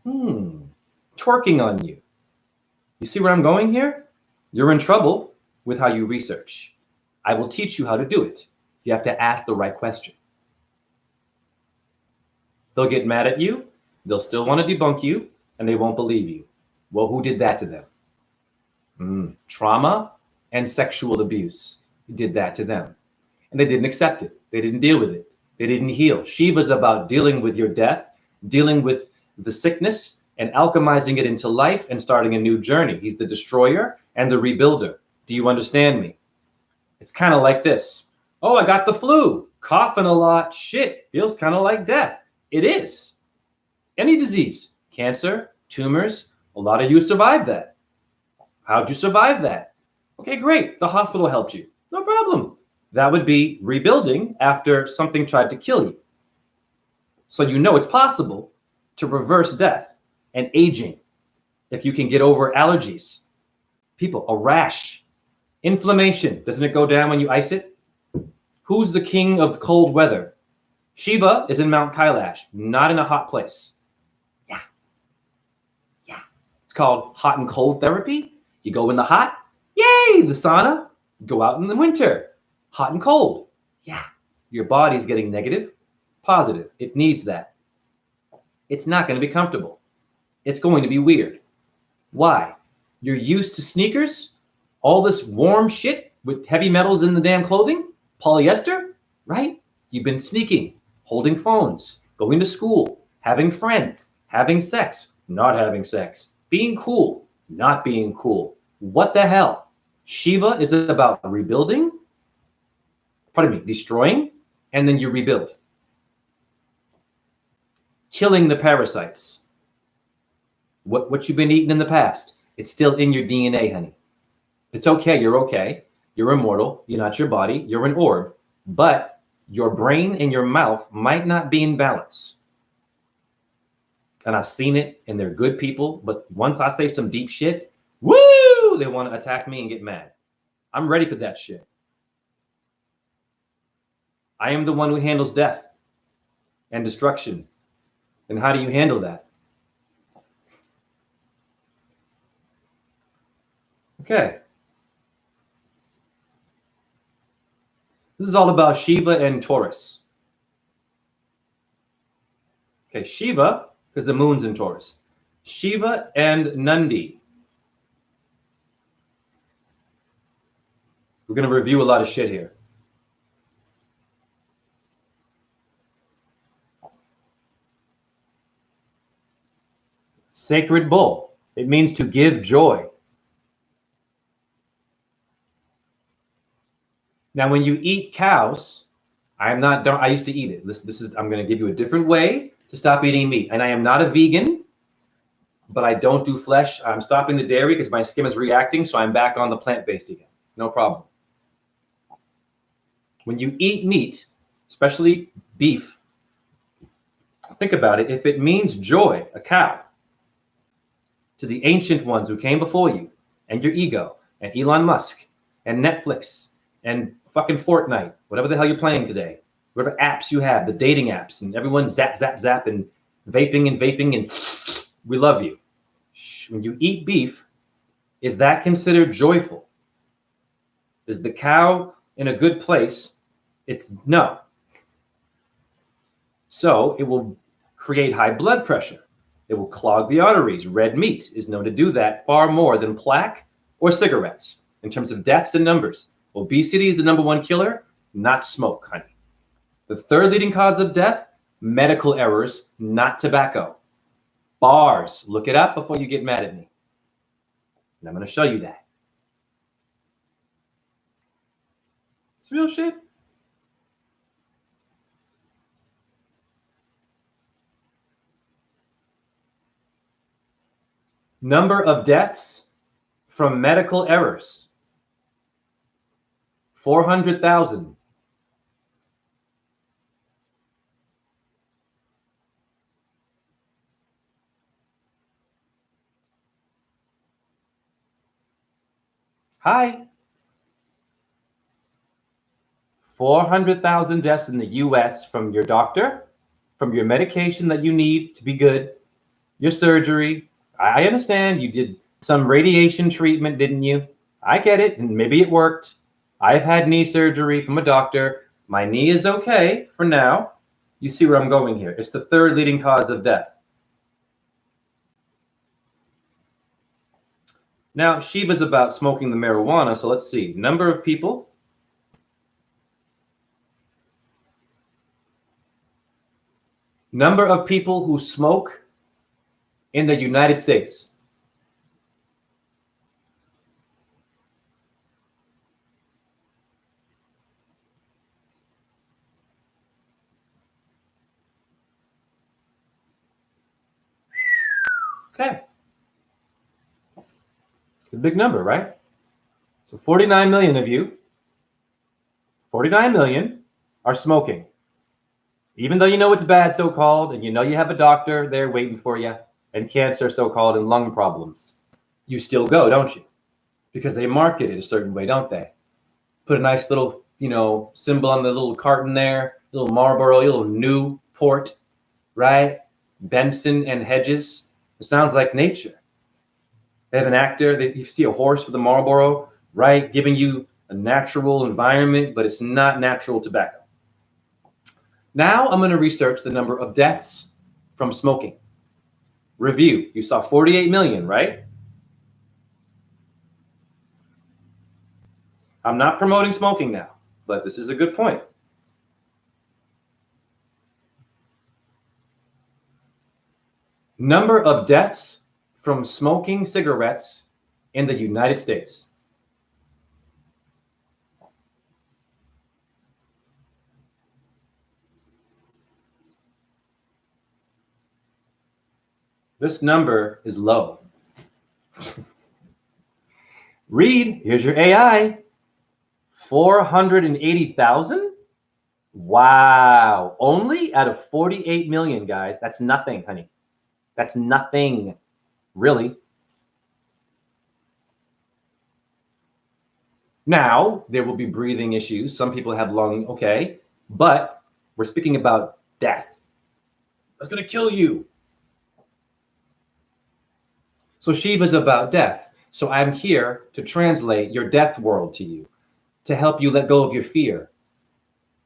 Twerking on you. You see where I'm going here? You're in trouble with how you research. I will teach you how to do it. You have to ask the right question. They'll get mad at you. They'll still want to debunk you, and they won't believe you. Well, who did that to them? Trauma and sexual abuse did that to them. And they didn't accept it. They didn't deal with it. They didn't heal. Shiva's about dealing with your death, dealing with the sickness, and alchemizing it into life and starting a new journey. He's the destroyer and the rebuilder. Do you understand me? It's kind of like this. Oh, I got the flu. Coughing a lot. Shit. Feels kind of like death. It is. Any disease. Cancer, tumors. A lot of you survived that. How'd you survive that? Okay, great. The hospital helped you. No problem. That would be rebuilding after something tried to kill you. So you know it's possible to reverse death and aging if you can get over allergies. People, a rash, inflammation. Doesn't it go down when you ice it? Who's the king of cold weather? Shiva is in Mount Kailash, not in a hot place. Yeah. It's called hot and cold therapy. You go in the hot, yay, the sauna. Go out in the winter, hot and cold. Yeah, your body's getting negative, positive. It needs that. It's not going to be comfortable. It's going to be weird. Why? You're used to sneakers, all this warm shit with heavy metals in the damn clothing, polyester, right? You've been sneaking, holding phones, going to school, having friends, having sex, not having sex, being cool, not being cool. What the hell? Shiva is about rebuilding, destroying, and then you rebuild. Killing the parasites. What you've been eating in the past, it's still in your DNA, honey. It's okay. You're okay. You're immortal. You're not your body. You're an orb. But your brain and your mouth might not be in balance. And I've seen it, and they're good people. But once I say some deep shit, woo, they want to attack me and get mad. I'm ready for that shit. I am the one who handles death and destruction. And how do you handle that? Okay. This is all about Shiva and Taurus. Okay, Shiva, because the moon's in Taurus. Shiva and Nandi. We're going to review a lot of shit here. Sacred bull. It means to give joy. Now, when you eat cows, I used to eat it. I'm going to give you a different way to stop eating meat. And I am not a vegan, but I don't do flesh. I'm stopping the dairy because my skin is reacting. So I'm back on the plant-based again. No problem. When you eat meat, especially beef, think about it. If it means joy, a cow, to the ancient ones who came before you, and your ego, and Elon Musk, and Netflix, and fucking Fortnite, whatever the hell you're playing today, whatever apps you have, the dating apps, and everyone zap, zap, zap, and vaping, and we love you. When you eat beef, is that considered joyful? Is the cow in a good place? It's no. So it will create high blood pressure. It will clog the arteries. Red meat is known to do that far more than plaque or cigarettes in terms of deaths and numbers. Obesity is the number one killer, not smoke, honey. The third leading cause of death, medical errors, not tobacco. Bars. Look it up before you get mad at me. And I'm going to show you that. It's real shit. Number of deaths from medical errors. 400,000. Hi. 400,000 deaths in the US from your doctor, from your medication that you need to be good, your surgery. I understand you did some radiation treatment, didn't you? I get it, and maybe it worked. I've had knee surgery from a doctor. My knee is okay for now. You see where I'm going here. It's the third leading cause of death. Now, Shiva's about smoking the marijuana, so let's see. Number of people. Number of people who smoke in the United States. Okay. It's a big number, right? So 49 million of you, 49 million are smoking. Even though you know it's bad, so-called, and you know you have a doctor there waiting for you, and cancer, so-called, and lung problems, you still go, don't you? Because they market it a certain way, don't they? Put a nice little, symbol on the little carton there, little Marlboro, little Newport, right? Benson and Hedges. It sounds like nature. They have an actor, you see a horse with a Marlboro, right? Giving you a natural environment, but it's not natural tobacco. Now I'm going to research the number of deaths from smoking. Review. You saw 48 million, right? I'm not promoting smoking now, but this is a good point. Number of deaths from smoking cigarettes in the United States. This number is low. Read, here's your AI. 480,000? Wow. Only out of 48 million, guys. That's nothing, honey. That's nothing, really. Now, there will be breathing issues. Some people have lung, okay. But we're speaking about death. That's going to kill you. So Shiva's about death. So I'm here to translate your death world to you, to help you let go of your fear,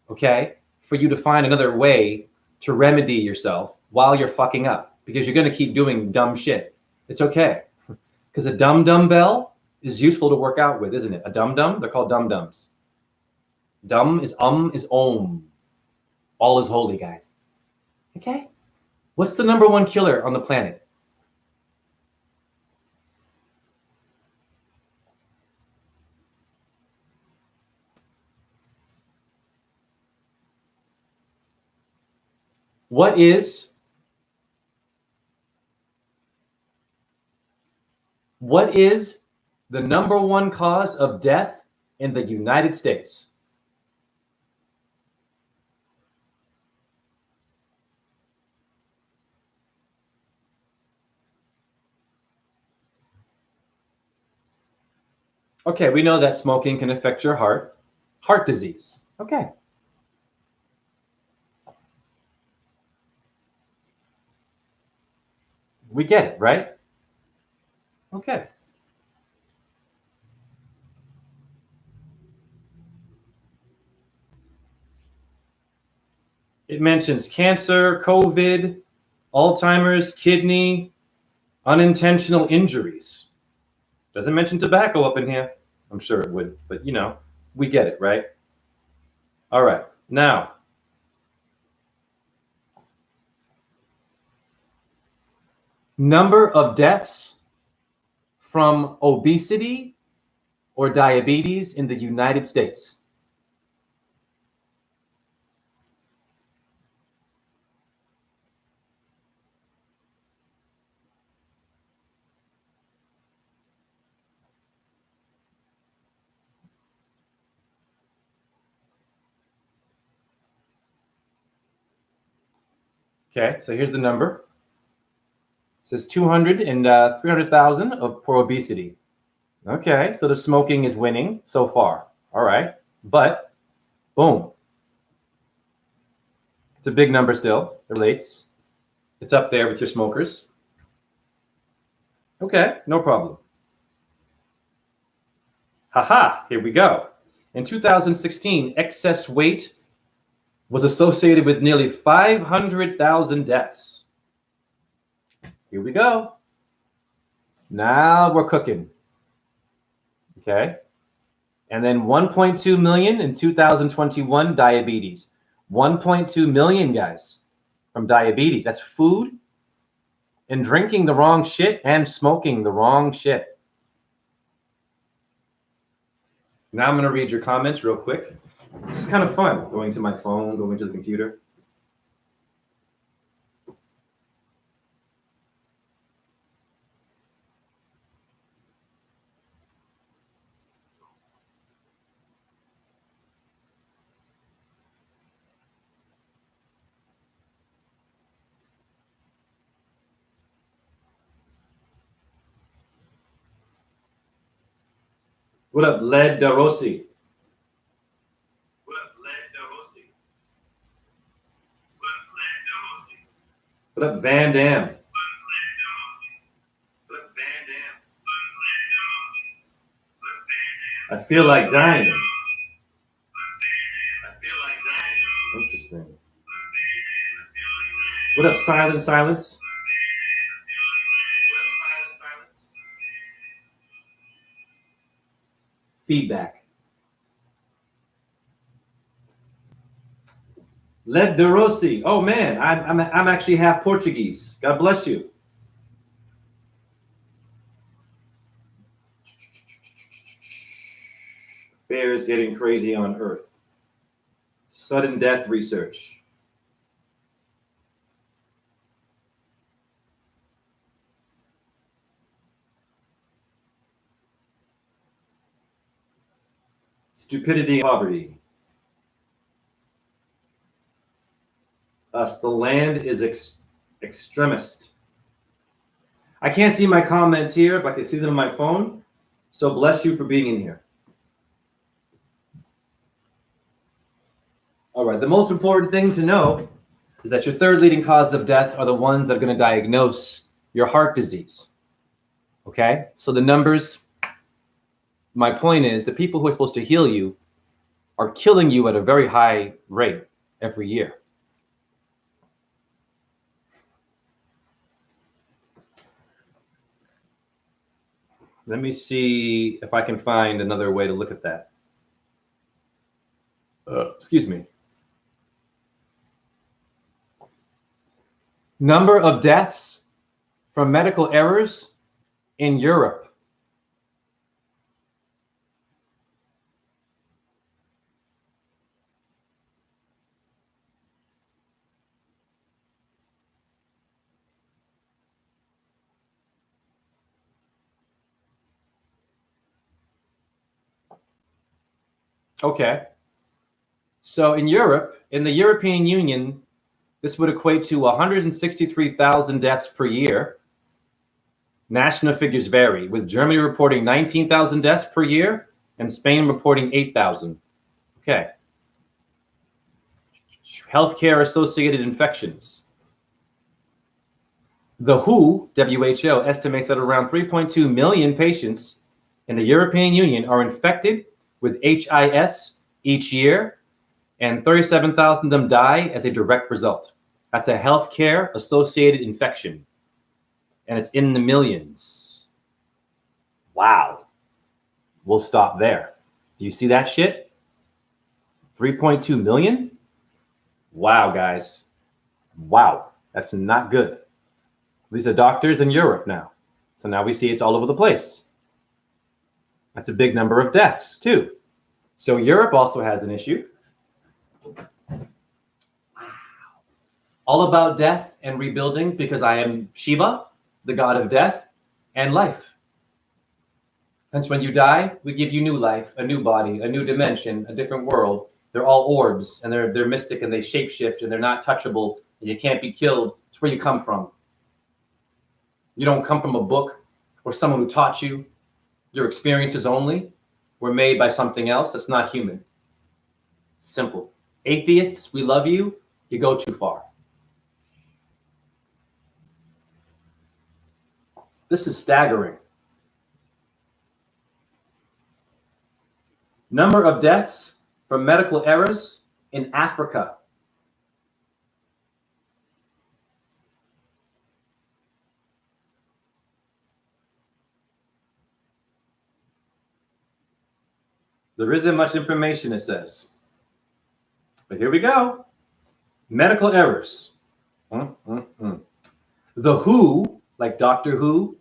okay? For you to find another way to remedy yourself while you're fucking up, because you're going to keep doing dumb shit. It's okay. Because a dum-dum bell is useful to work out with, isn't it? A dum-dum, they're called dum-dums. Dum is om. All is holy, guys. Okay? What's the number one killer on the planet? What is the number one cause of death in the United States? Okay, we know that smoking can affect your heart. Heart disease. Okay. We get it, right? Okay. It mentions cancer, COVID, Alzheimer's, kidney, unintentional injuries. Doesn't mention tobacco up in here. I'm sure it would, but you know, we get it, right? All right. Now, number of deaths from obesity or diabetes in the United States. Okay, so here's the number. It says 200 and 300,000 for obesity. Okay, so the smoking is winning so far. All right, but boom. It's a big number still. It relates. It's up there with your smokers. Okay, no problem. Haha, here we go. In 2016, excess weight was associated with nearly 500,000 deaths. Here we go. Now we're cooking. Okay. And then 1.2 million in 2021 diabetes. 1.2 million, guys, from diabetes. That's food and drinking the wrong shit and smoking the wrong shit. Now I'm going to read your comments real quick. This is kind of fun, going to my phone, going to the computer. What up, Led DeRossi? What up, Van Dam? I feel like dying. Interesting. What up, Silence? Feedback. Led DeRossi. Oh man, I'm actually half Portuguese. God bless you. Affairs getting crazy on Earth. Sudden death research. Stupidity and poverty. Thus, the land is extremist. I can't see my comments here, but I can see them on my phone. So bless you for being in here. All right, the most important thing to know is that your third leading cause of death are the ones that are going to diagnose your heart disease. Okay? So the numbers, my point is the people who are supposed to heal you are killing you at a very high rate every year. Let me see if I can find another way to look at that. Excuse me. Number of deaths from medical errors in Europe. Okay. So in Europe, in the European Union, this would equate to 163,000 deaths per year. National figures vary, with Germany reporting 19,000 deaths per year and Spain reporting 8,000. Okay. Healthcare associated infections. The WHO, estimates that around 3.2 million patients in the European Union are infected with HIS each year, and 37,000 of them die as a direct result. That's a healthcare associated infection, and it's in the millions. Wow. We'll stop there. Do you see that shit? 3.2 million? Wow, guys. Wow. That's not good. These are doctors in Europe now. So now we see it's all over the place. That's a big number of deaths, too. So Europe also has an issue. Wow. All about death and rebuilding, because I am Shiva, the god of death and life. Hence, when you die, we give you new life, a new body, a new dimension, a different world. They're all orbs, and they're mystic, and they shapeshift, and they're not touchable, and you can't be killed. It's where you come from. You don't come from a book or someone who taught you. Your experiences only were made by something else that's not human. Simple. Atheists, we love you. You go too far. This is staggering. Number of deaths from medical errors in Africa. There isn't much information, it says. But here we go. Medical errors. The WHO, like Doctor Who,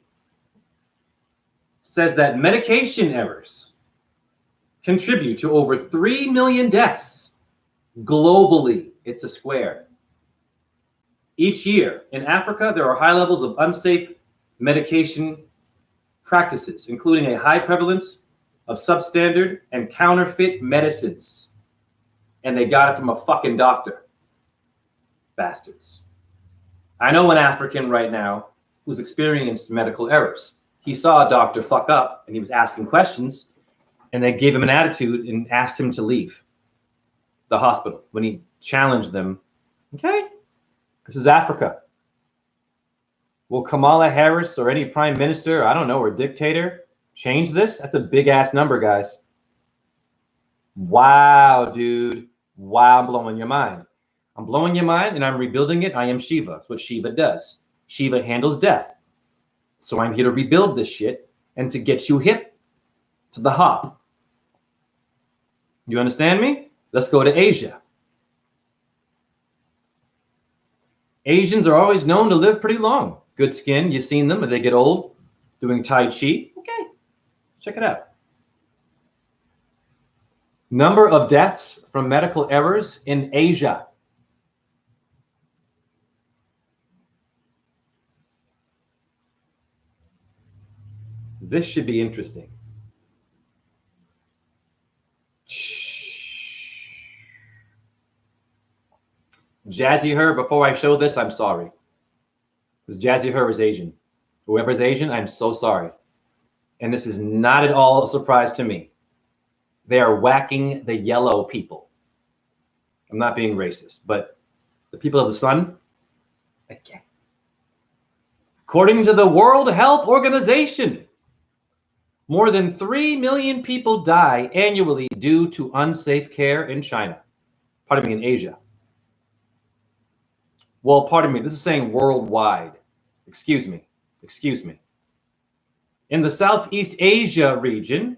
says that medication errors contribute to over 3 million deaths globally. It's a square. Each year in Africa, there are high levels of unsafe medication practices, including a high prevalence of substandard and counterfeit medicines. And they got it from a fucking doctor. Bastards. I know an African right now who's experienced medical errors. He saw a doctor fuck up and he was asking questions, and they gave him an attitude and asked him to leave the hospital when he challenged them. Okay, this is Africa. Will Kamala Harris or any prime minister, I don't know, or dictator change this? That's a big ass number, guys. Wow, dude. Wow, I'm blowing your mind. I'm blowing your mind and I'm rebuilding it. I am Shiva. That's what Shiva does. Shiva handles death. So I'm here to rebuild this shit and to get you hip to the hop. You understand me? Let's go to Asia. Asians are always known to live pretty long. Good skin. You've seen them. If they get old doing Tai Chi. Okay. Check it out. Number of deaths from medical errors in Asia. This should be interesting. Jazzy Her, before I show this, I'm sorry. Because Jazzy Her is Asian. Whoever's Asian, I'm so sorry. And this is not at all a surprise to me. They are whacking the yellow people. I'm not being racist, but the people of the sun, I can't. According to the World Health Organization, more than 3 million people die annually due to unsafe care in China. Pardon me, in Asia. Well, pardon me, this is saying worldwide. Excuse me. In the Southeast Asia region,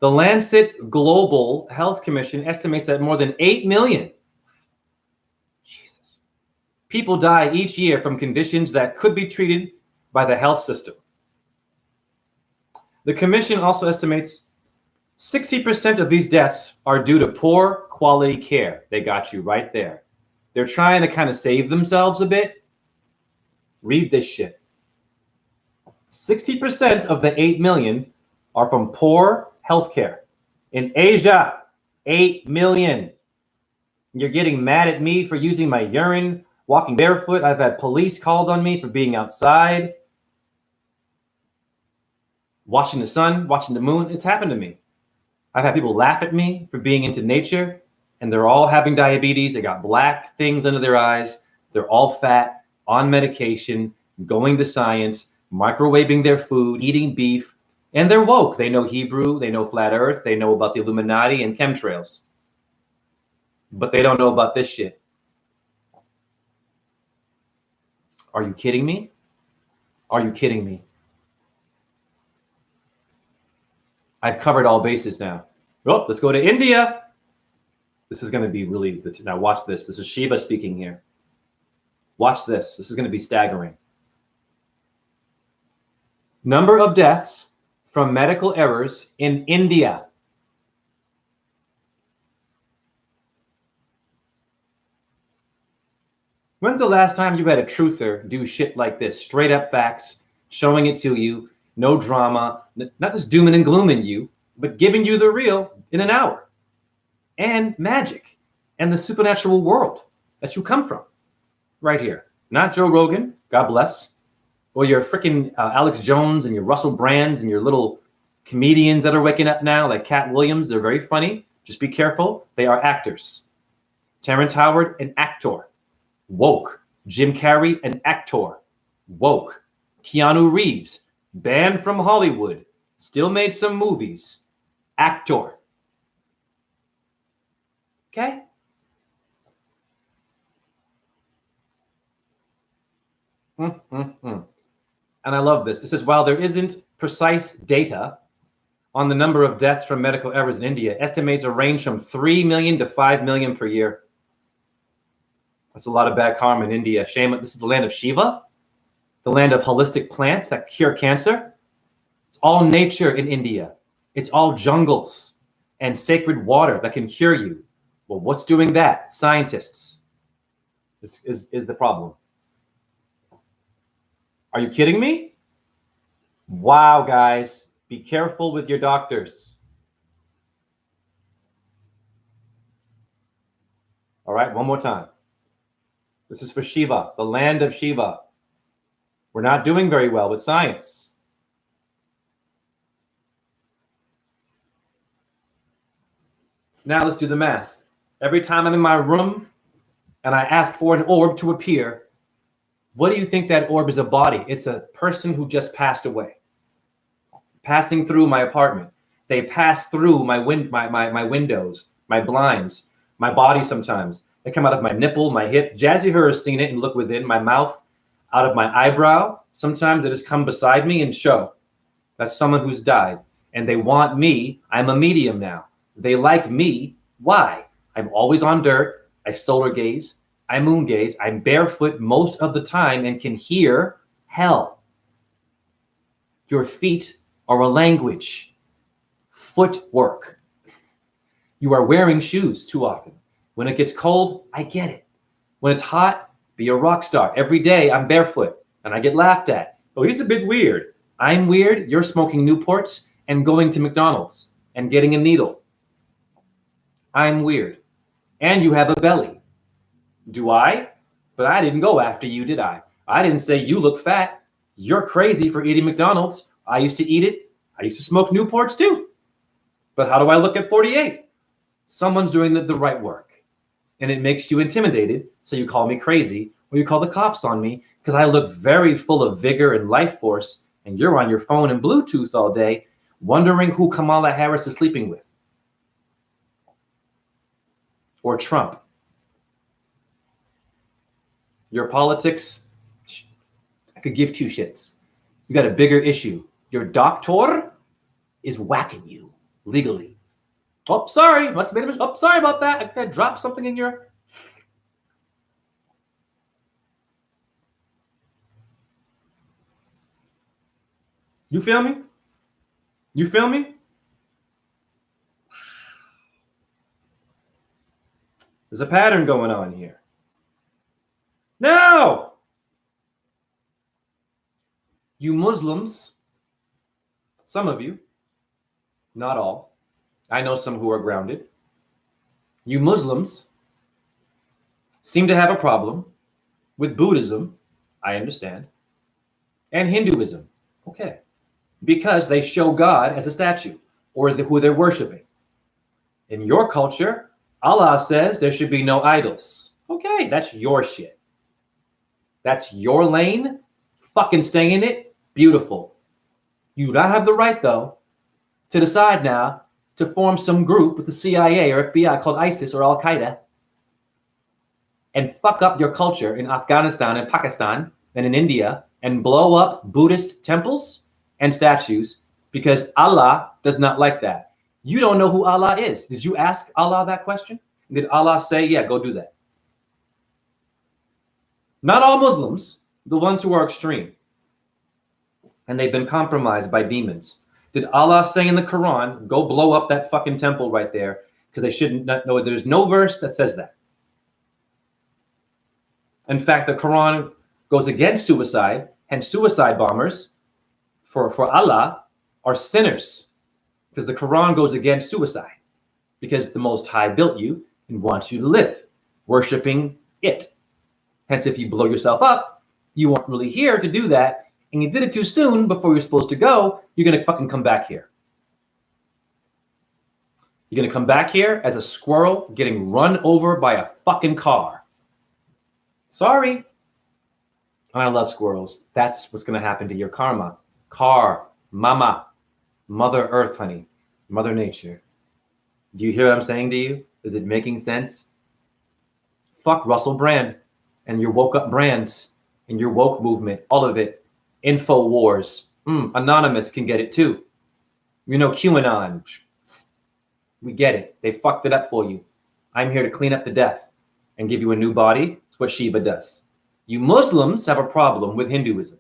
the Lancet Global Health Commission estimates that more than 8 million people die each year from conditions that could be treated by the health system. The commission also estimates 60% of these deaths are due to poor quality care. They got you right there. They're trying to kind of save themselves a bit. Read this shit. 60% of the 8 million are from poor healthcare. In Asia, 8 million. You're getting mad at me for using my urine, walking barefoot. I've had police called on me for being outside, watching the sun, watching the moon. It's happened to me. I've had people laugh at me for being into nature, and they're all having diabetes. They got black things under their eyes. They're all fat, on medication, going to science, microwaving their food, eating beef, and they're woke. They know Hebrew, they know flat earth, they know about the Illuminati and chemtrails. But they don't know about this shit. Are you kidding me? Are you kidding me? I've covered all bases now. Oh, let's go to India. This is going to be really, now watch this. This is Shiva speaking here. Watch this. This is going to be staggering. Number of deaths from medical errors in India. When's the last time you had a truther do shit like this? Straight up facts, showing it to you, no drama, not this dooming and glooming you, but giving you the real in an hour. And magic and the supernatural world that you come from. Right here. Not Joe Rogan, God bless, or your freaking Alex Jones and your Russell Brands and your little comedians that are waking up now, like Cat Williams. They're very funny. Just be careful. They are actors. Terrence Howard, an actor. Woke. Jim Carrey, an actor. Woke. Keanu Reeves, banned from Hollywood, still made some movies. Actor. Okay? And I love this. It says, while there isn't precise data on the number of deaths from medical errors in India, estimates a range from 3 million to 5 million per year. That's a lot of bad karma in India. Shame. This is the land of Shiva, the land of holistic plants that cure cancer. It's all nature in India. It's all jungles and sacred water that can cure you. Well, what's doing that? Scientists. This is the problem. Are you kidding me? Wow, guys. Be careful with your doctors. All right, one more time. This is for Shiva, the land of Shiva. We're not doing very well with science. Now let's do the math. Every time I'm in my room and I ask for an orb to appear, what do you think that orb is? A body. It's a person who just passed away. Passing through my apartment. They pass through my windows, my blinds, my body sometimes. They come out of my nipple, my hip. Jazzy Her has seen it and look within my mouth, out of my eyebrow. Sometimes they just come beside me and show. That's someone who's died. And they want me. I'm a medium now. They like me. Why? I'm always on dirt. I solar gaze. I moon gaze. I'm barefoot most of the time and can hear hell. Your feet are a language. Footwork. You are wearing shoes too often. When it gets cold, I get it. When it's hot, be a rock star. Every day I'm barefoot and I get laughed at. Oh, he's a bit weird. I'm weird. You're smoking Newports and going to McDonald's and getting a needle. I'm weird. And you have a belly. Do I? But I didn't go after you, did I? I didn't say you look fat. You're crazy for eating McDonald's. I used to eat it. I used to smoke Newports too. But how do I look at 48? Someone's doing the right work. And it makes you intimidated, so you call me crazy, or you call the cops on me, because I look very full of vigor and life force, and you're on your phone and Bluetooth all day, wondering who Kamala Harris is sleeping with. Or Trump. Your politics, I could give two shits. You got a bigger issue. Your doctor is whacking you legally. Oh, sorry. Must have made a mistake. Oh, sorry about that. I dropped something in your... You feel me? You feel me? There's a pattern going on here. No! You Muslims, some of you, not all, I know some who are grounded. You Muslims seem to have a problem with Buddhism, I understand, and Hinduism, okay, because they show God as a statue or who they're worshiping. In your culture, Allah says there should be no idols. Okay, that's your shit. That's your lane. Fucking stay in it. Beautiful. You don't have the right, though, to decide now to form some group with the CIA or FBI called ISIS or Al-Qaeda and fuck up your culture in Afghanistan and Pakistan and in India and blow up Buddhist temples and statues because Allah does not like that. You don't know who Allah is. Did you ask Allah that question? Did Allah say, yeah, go do that? Not all Muslims, the ones who are extreme, and they've been compromised by demons. Did Allah say in the Quran, go blow up that fucking temple right there? Because they shouldn't know. There's no verse that says that. In fact, the Quran goes against suicide, and suicide bombers for Allah are sinners. Because the Quran goes against suicide. Because the Most High built you and wants you to live, worshiping it. Hence, if you blow yourself up, you weren't really here to do that, and you did it too soon before you're supposed to go, you're going to fucking come back here. You're going to come back here as a squirrel getting run over by a fucking car. Sorry. And I love squirrels. That's what's going to happen to your karma. Car, mama, Mother Earth, honey, Mother Nature. Do you hear what I'm saying to you? Is it making sense? Fuck Russell Brand and your woke up brands and your woke movement, all of it. Info wars. Anonymous can get it too. You know, QAnon. We get it. They fucked it up for you. I'm here to clean up the death and give you a new body. It's what Shiva does. You Muslims have a problem with Hinduism.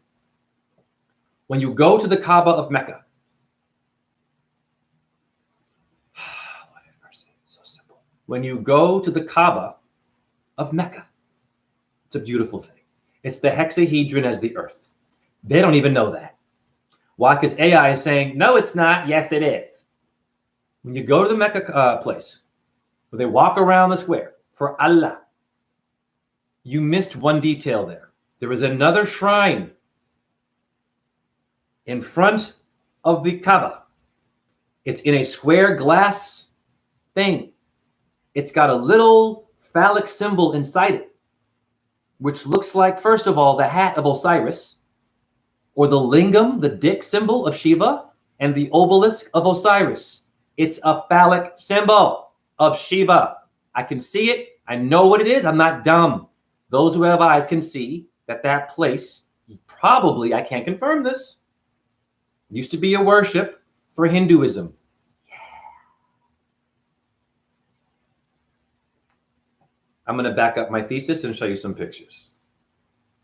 When you go to the Kaaba of Mecca, so simple. When you go to the Kaaba of Mecca, it's a beautiful thing. It's the hexahedron as the earth. They don't even know that. Why? Because AI is saying, no, it's not. Yes, it is. When you go to the Mecca place, where they walk around the square for Allah, you missed one detail there. There is another shrine in front of the Kaaba. It's in a square glass thing. It's got a little phallic symbol inside it, which looks like, first of all, the hat of Osiris, or the lingam, the dick symbol of Shiva, and the obelisk of Osiris. It's a phallic symbol of Shiva. I can see it. I know what it is. I'm not dumb. Those who have eyes can see that place, probably, I can't confirm this, used to be a worship for Hinduism. Yeah. I'm going to back up my thesis and show you some pictures.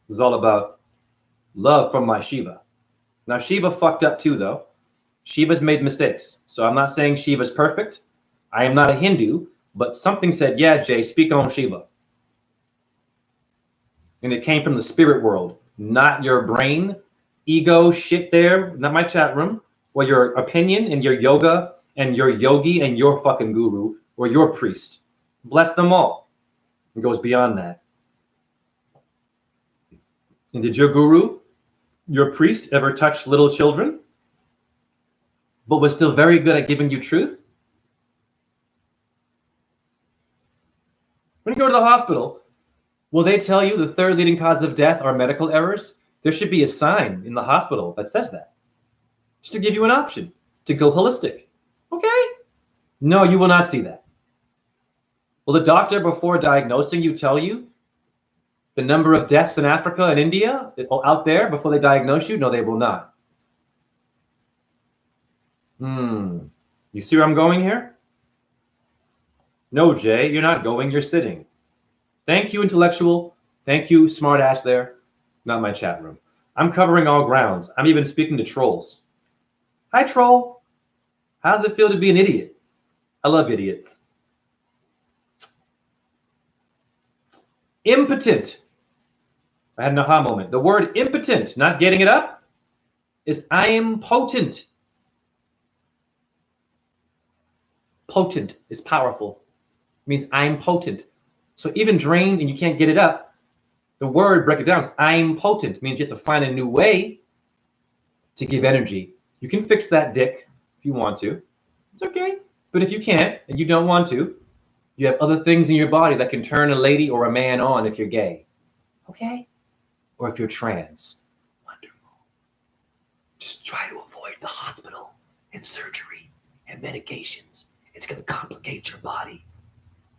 This is all about love from my Shiva. Now, Shiva fucked up too, though. Shiva's made mistakes. So I'm not saying Shiva's perfect. I am not a Hindu, but something said, yeah, Jay, speak on Shiva. And it came from the spirit world, not your brain, ego shit there, not my chat room, or your opinion and your yoga and your yogi and your fucking guru or your priest. Bless them all. It goes beyond that. And did your guru, your priest, ever touch little children, but was still very good at giving you truth? When you go to the hospital, will they tell you the third leading cause of death are medical errors? There should be a sign in the hospital that says that, just to give you an option to go holistic. Okay? No, you will not see that. Will the doctor, before diagnosing you, tell you the number of deaths in Africa and India out there before they diagnose you? No, they will not. You see where I'm going here? No, Jay, you're not going, you're sitting. Thank you, intellectual. Thank you, smart ass there. Not my chat room. I'm covering all grounds. I'm even speaking to trolls. Hi, troll. How does it feel to be an idiot? I love idiots. Impotent. I had an aha moment. The word impotent, not getting it up, is I am potent. Potent is powerful. It means I'm potent. So even drained and you can't get it up, the word, break it down, is I'm potent. It means you have to find a new way to give energy. You can fix that dick if you want to. It's okay. But if you can't and you don't want to, you have other things in your body that can turn a lady or a man on if you're gay. Okay? Or if you're trans. Wonderful. Just try to avoid the hospital and surgery and medications. It's going to complicate your body.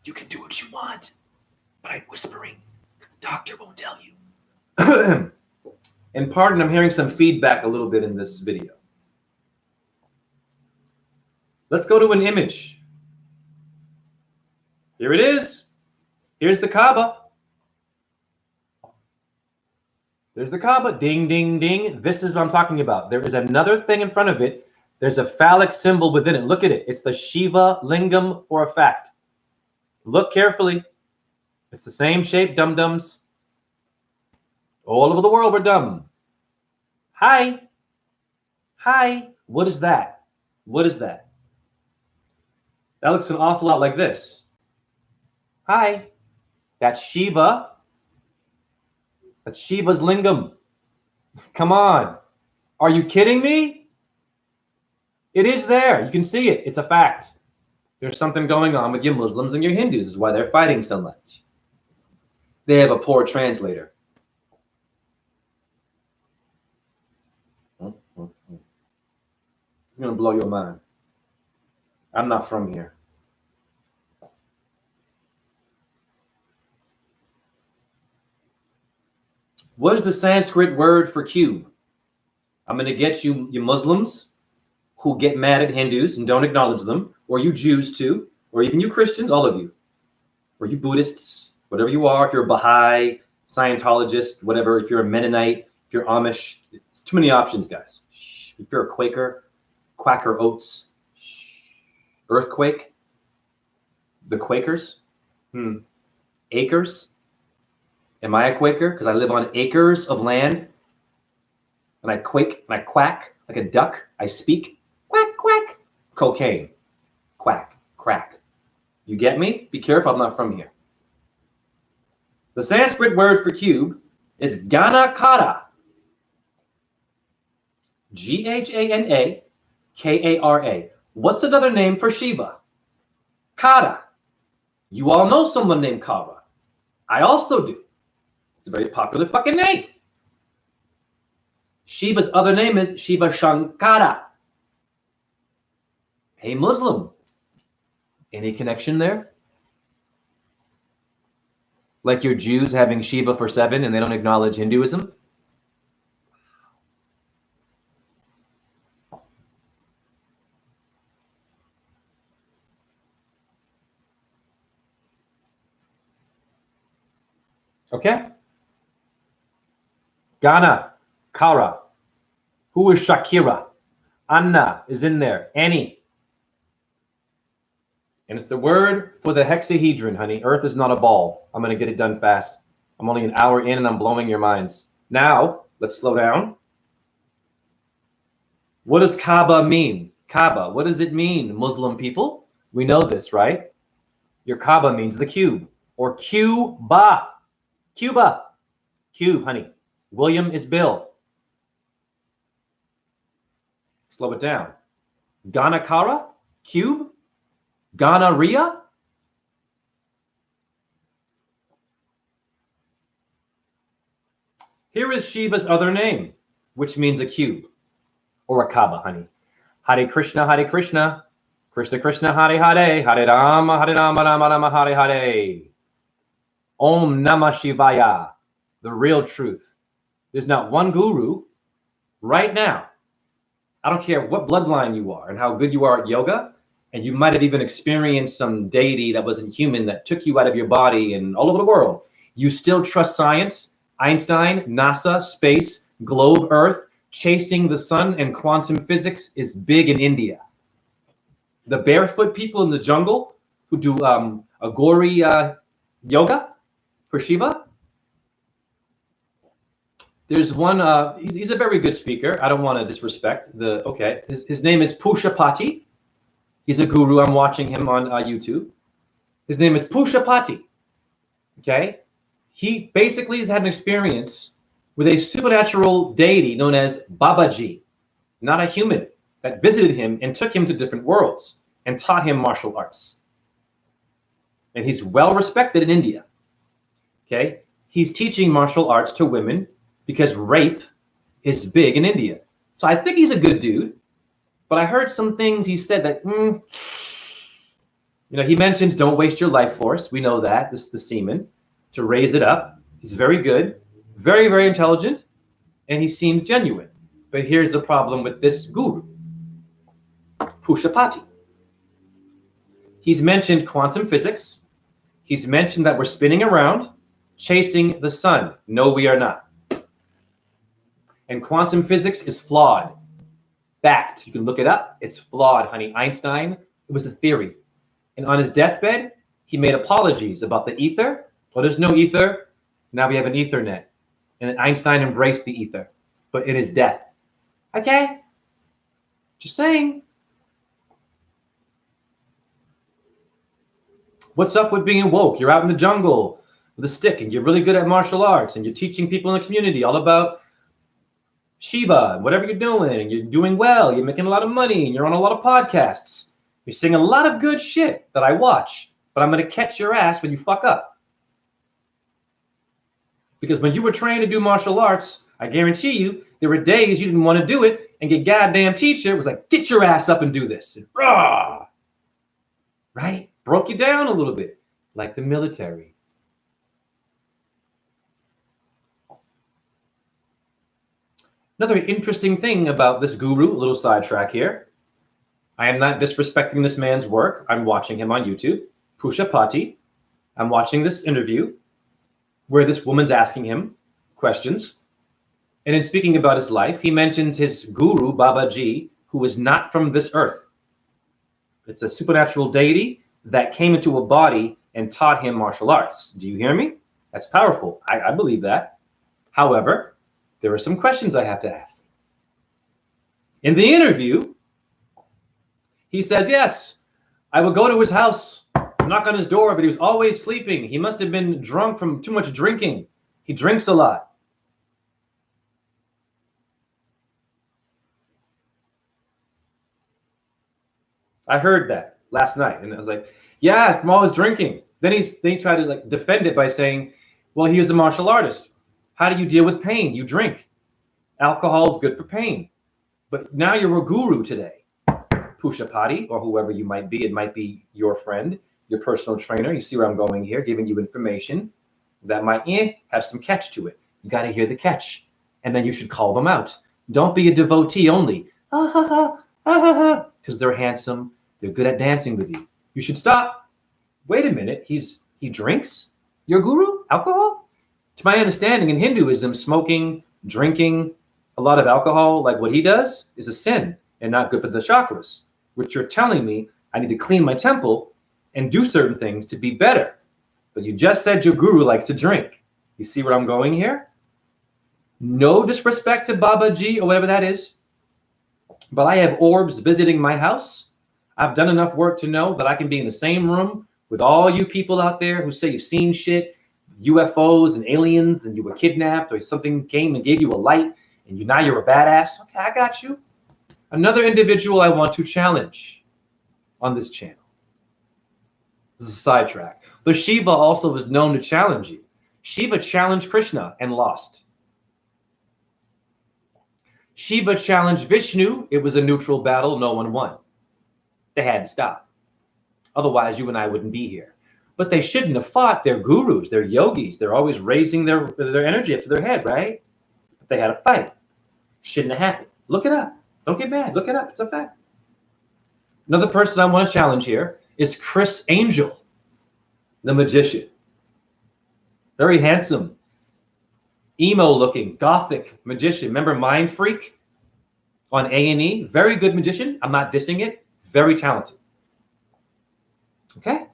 You can do what you want, but I'm whispering. The doctor won't tell you. And pardon, I'm hearing some feedback a little bit in this video. Let's go to an image. Here it is. Here's the Kaaba. There's the Kaaba. Ding, ding, ding. This is what I'm talking about. There is another thing in front of it. There's a phallic symbol within it. Look at it. It's the Shiva lingam for a fact. Look carefully. It's the same shape, dum-dums. All over the world, we're dumb. Hi. Hi. What is that? What is that? That looks an awful lot like this. Hi. That's Shiva. That's Shiva's lingam. Come on. Are you kidding me? It is there. You can see it. It's a fact. There's something going on with your Muslims and your Hindus. This is why they're fighting so much. They have a poor translator. It's going to blow your mind. I'm not from here. What is the Sanskrit word for cube? I'm going to get you Muslims who get mad at Hindus and don't acknowledge them, or you Jews too, or even you Christians, all of you, or you Buddhists, whatever you are, if you're a Baha'i, Scientologist, whatever, if you're a Mennonite, if you're Amish, it's too many options, guys. If you're a Quaker, Quaker Oats, Earthquake, the Quakers, Acres. Am I a Quaker? Because I live on acres of land, and I quake and I quack like a duck. I speak. Quack, quack. Cocaine. Quack, crack. You get me? Be careful, I'm not from here. The Sanskrit word for cube is Ganakara. Ganakara. What's another name for Shiva? Kara. You all know someone named Kara. I also do. It's a very popular fucking name. Shiva's other name is Shiva Shankara. Hey, Muslim. Any connection there? Like your Jews having Shiva for 7 and they don't acknowledge Hinduism? Okay. Ghana, Kara. Who is Shakira? Anna is in there. Annie. And it's the word for the hexahedron, honey. Earth is not a ball. I'm going to get it done fast. I'm only an hour in and I'm blowing your minds. Now, let's slow down. What does Kaaba mean? Kaaba, what does it mean, Muslim people? We know this, right? Your Kaaba means the cube, or Cuba. Cuba. Cube, honey. William is Bill. Slow it down. Ganakara, cube. Gonorrhea. Here is Shiva's other name, which means a cube, or a Kaaba, honey. Hare Krishna, Hare Krishna. Krishna Krishna, Hare Hare. Hare Rama, Rama Rama, Hare Hare. Om NAMAH SHIVAYA. The real truth. There's not one guru right now. I don't care what bloodline you are and how good you are at yoga, and you might have even experienced some deity that wasn't human that took you out of your body and all over the world. You still trust science, Einstein, NASA, space, globe, Earth, chasing the sun, and quantum physics is big in India. The barefoot people in the jungle who do agori yoga for Shiva. There's one, he's a very good speaker. I don't want to disrespect his name is Pushapati. He's a guru. I'm watching him on YouTube. His name is Pushapati. Okay. He basically has had an experience with a supernatural deity known as Babaji, not a human, that visited him and took him to different worlds and taught him martial arts. And he's well respected in India. Okay. He's teaching martial arts to women because rape is big in India. So I think he's a good dude, but I heard some things he said that, he mentions don't waste your life force. We know that. This is the semen, to raise it up. He's very good, very, very intelligent, and he seems genuine. But here's the problem with this guru, Pushapati. He's mentioned quantum physics. He's mentioned that we're spinning around, chasing the sun. No, we are not. And quantum physics is flawed. Fact. You can look it up. It's flawed, honey. Einstein, it was a theory. And on his deathbed, he made apologies about the ether. Well, there's no ether. Now we have an Ethernet. And Einstein embraced the ether, but in his death. Okay? Just saying. What's up with being woke? You're out in the jungle with a stick and you're really good at martial arts and you're teaching people in the community all about Shiva, whatever you're doing, and you're doing well, you're making a lot of money, and you're on a lot of podcasts. You're saying a lot of good shit that I watch, but I'm going to catch your ass when you fuck up. Because when you were trained to do martial arts, I guarantee you, there were days you didn't want to do it, and your goddamn teacher was like, get your ass up and do this. And, rah! Right? Broke you down a little bit, like the military. Another interesting thing about this guru, a little sidetrack here. I am not disrespecting this man's work. I'm watching him on YouTube, Pushapati. I'm watching this interview where this woman's asking him questions. And in speaking about his life, he mentions his guru, Babaji, who is not from this earth. It's a supernatural deity that came into a body and taught him martial arts. Do you hear me? That's powerful. I believe that. However, there are some questions I have to ask. In the interview, he says, yes, I would go to his house, knock on his door, but he was always sleeping. He must have been drunk from too much drinking. He drinks a lot. I heard that last night, and I was like, yeah, I'm always drinking. Then he tried to defend it by saying, well, he was a martial artist. How do you deal with pain? You drink. Alcohol is good for pain. But now you're a guru today. Pushapati, or whoever you might be. It might be your friend, your personal trainer. You see where I'm going here, giving you information that might have some catch to it. You got to hear the catch. And then you should call them out. Don't be a devotee only. Because they're handsome. They're good at dancing with you. You should stop. Wait a minute. He drinks? Your guru? Alcohol? To my understanding, in Hinduism, smoking, drinking a lot of alcohol, like what he does, is a sin and not good for the chakras, which you're telling me I need to clean my temple and do certain things to be better. But you just said your guru likes to drink. You see where I'm going here? No disrespect to Babaji or whatever that is, but I have orbs visiting my house. I've done enough work to know that I can be in the same room with all you people out there who say you've seen shit, UFOs and aliens, and you were kidnapped, or something came and gave you a light, and now you're a badass. Okay, I got you. Another individual I want to challenge on this channel. This is a sidetrack. But Shiva also was known to challenge you. Shiva challenged Krishna and lost. Shiva challenged Vishnu. It was a neutral battle. No one won. They had to stop. Otherwise, you and I wouldn't be here. But they shouldn't have fought. They're gurus. They're yogis. They're always raising their energy up to their head, right? But they had a fight. Shouldn't have happened. Look it up. Don't get mad. Look it up. It's a fact. Another person I want to challenge here is Criss Angel, the magician. Very handsome, emo-looking, gothic magician. Remember Mind Freak on A&E? Very good magician. I'm not dissing it. Very talented. Okay?